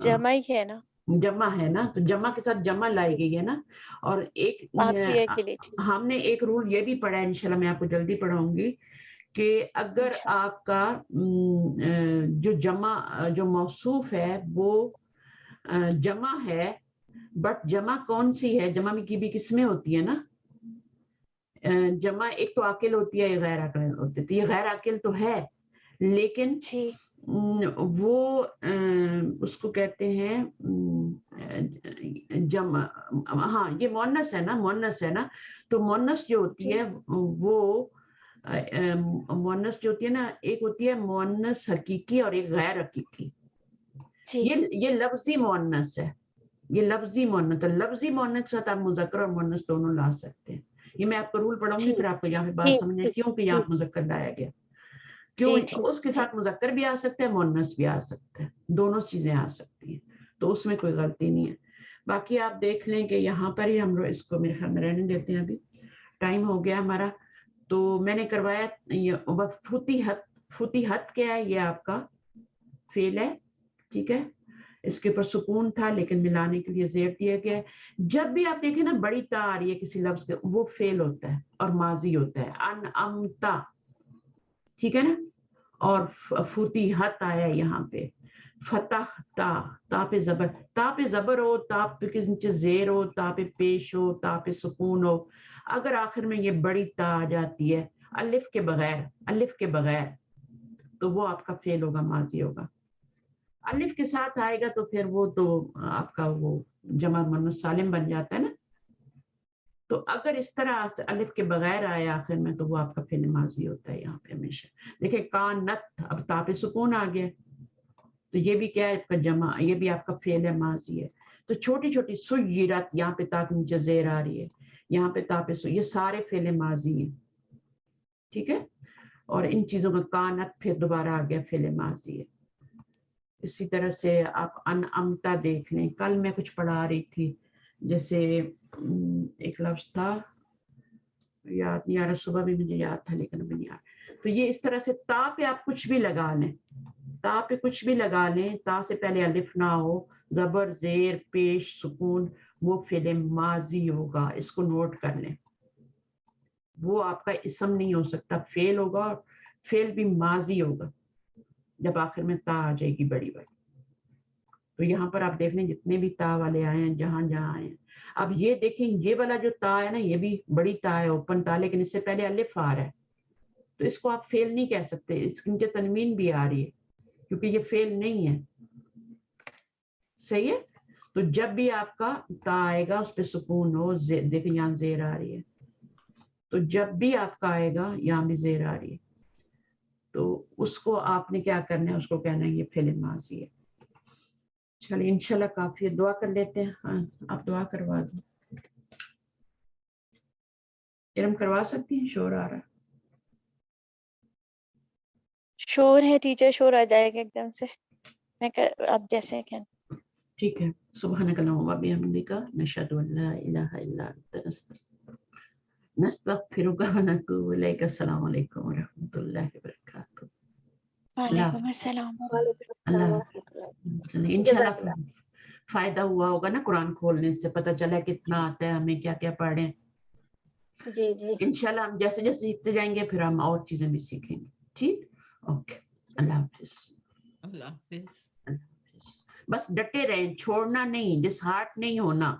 جمع ہی ہے نا، جمع ہے نا، تو جمع کے ساتھ جمع لائی گئی ہے نا. اور ایک عافیہ کے لیے ٹھیک، ہم نے ایک رول یہ بھی پڑھا ہے، انشاءاللہ میں آپ کو جلدی پڑھاؤں گی، کہ اگر اچھا آپ کا جو جمع جو موصوف ہے وہ جمع ہے، بٹ جمع کون سی ہے، جمع کی بھی قسمیں ہوتی ہے نا، جمع ایک تو عاقل ہوتی ہے، غیر عاقل ہوتی ہے، تو یہ غیر عاقل تو ہے لیکن جی وہ اس کو کہتے ہیں جمع، ہاں یہ مونس ہے نا، مونس ہے نا، تو مونس جو ہوتی جی ہے وہ مونس جو ہوتی ہے نا، ایک ہوتی ہے مونس حقیقی اور ایک غیر حقیقی. جی یہ لفظی مونس ہے، یہ لفظی مونس، تو لفظی مونس کے ساتھ آپ مذکر اور مونس دونوں لا سکتے ہیں. یہ میں آپ کو رول پڑھاؤں گی، ٹھیک پھر آپ کو یہاں پہ بات ٹھیک سمجھیں ٹھیک کیوں کہ یہاں ٹھیک، مذکر لایا گیا. کیوں جی ٹھیک اس کے ٹھیک، ساتھ مذکر بھی آ سکتا ہے، مونس بھی آ سکتا ہے، دونوں چیزیں آ سکتی ہیں، تو اس میں کوئی غلطی نہیں ہے. باقی آپ دیکھ لیں کہ یہاں پر ہی ہم لوگ اس کو میرے خیال میں رہنے دیتے ہیں، ابھی ٹائم ہو گیا ہمارا. تو میں نے کروایا فتحت کیا ہے، یہ آپ کا فعل ہے، ٹھیک ہے، اس کے اوپر سکون تھا لیکن ملانے کے لیے زیر دیا گیا ہے. جب بھی آپ دیکھیں نا بڑی تا آ رہی ہے کسی لفظ کے، وہ فعل ہوتا ہے اور ماضی ہوتا ہے. انعمتا، ٹھیک ہے نا، اور فتحت آیا یہاں پہ، فتح تا پہ زبر، تا پہ زبر ہو، تا پہ نیچے زیر ہو، تا پہ پیش ہو، تا پہ سکون ہو، اگر آخر میں یہ بڑی تا آ جاتی ہے الف کے بغیر، الف کے بغیر، تو وہ آپ کا فعل ہوگا، ماضی ہوگا. الف کے ساتھ آئے گا تو پھر وہ تو آپ کا وہ جمع مؤنث سالم بن جاتا ہے نا. تو اگر اس طرح سے الف کے بغیر آئے آخر میں تو وہ آپ کا فعل ماضی ہوتا ہے یہاں پہ ہمیشہ. دیکھیں کانت، اب تا پہ سکون آ گیا، تو یہ بھی کیا ہے، آپ کا جمع، یہ بھی آپ کا فعل ہے، ماضی ہے. تو چھوٹی چھوٹی سیرت، یہاں پہ تا کے نیچے زیر آ رہی ہے، یہاں پہ تا پہ یہ سارے فعل ماضی ہیں، ٹھیک ہے. اور ان چیزوں کا کانت پھر دوبارہ آ گیا فعل ماضی ہے. اسی طرح سے آپ انعمتا دیکھ لیں، کل میں کچھ پڑھا رہی تھی، جیسے ایک لفظ تھا یاد نہیں آ رہا، صبح بھی مجھے یاد تھا لیکن ابھی نہیں آ رہا. تو یہ اس طرح سے تا پہ آپ کچھ بھی لگا لیں، تا پہ کچھ بھی لگا لیں، تا سے پہلے الف نہ ہو، زبر زیر پیش سکون، وہ فعل ماضی ہوگا. اس کو نوٹ کر لیں، وہ آپ کا اسم نہیں ہو سکتا، فعل ہوگا، اور فعل بھی ماضی ہوگا جب آخر میں تا آ جائے گی بڑی بڑی. تو یہاں پر آپ دیکھ لیں جتنے بھی تا والے آئے ہیں، جہاں جہاں آئے ہیں. اب یہ دیکھیں یہ والا جو تا ہے نا، یہ بھی بڑی تا ہے، اوپن تا، لیکن اس سے پہلے الف آ رہا ہے، تو اس کو آپ فعل نہیں کہہ سکتے، اس کے نیچے تنوین بھی آ رہی ہے کیونکہ یہ فعل نہیں ہے. صحیح ہے. تو جب بھی آپ کا تا آئے گا اس پہ سکون ہو، دیکھیں یہاں زیر آ رہی ہے، تو جب بھی آپ کا آئے گا یہاں بھی زیر آ رہی ہے، تو اس کو آپ نے کیا کرنا ہے، اس کو کہنا ہے یہ فعل ماضی ہے. چلیے انشاءاللہ کافی ہے، دعا کر لیتے ہیں. ہاں آپ دعا کروا دیں، ارم کروا سکتی ہیں، شور آ رہا ہے. شور ہے ٹیچر، شور آ جائے گا ایک دم سے، میں آپ جیسے کہیں. ٹھیک ہے. سبحانک اللہم و بحمدک، نشہد ان لا الہ الا انت نستغفرک و نتوب الیک. السلام علیکم و رحمۃ اللہ وبرکاتہ. وعلیکم السلام. وعلیکم السلام اللہ ورحمۃ اللہ. چلیے جزاک انشاءاللہ فائدہ ہوا ہوگا نا، قرآن کھولنے سے پتہ چلا کتنا آتا ہے ہمیں، کیا کیا پڑھیں. جی جی انشاءاللہ ہم جیسے جیسے سیکھتے جائیں گے پھر ہم اور چیزیں بھی سیکھیں گے. ٹھیک، اوکے، اللہ حافظ. اللہ حافظ. بس ڈٹے رہیں، چھوڑنا نہیں، ڈس ہارٹ نہیں ہونا.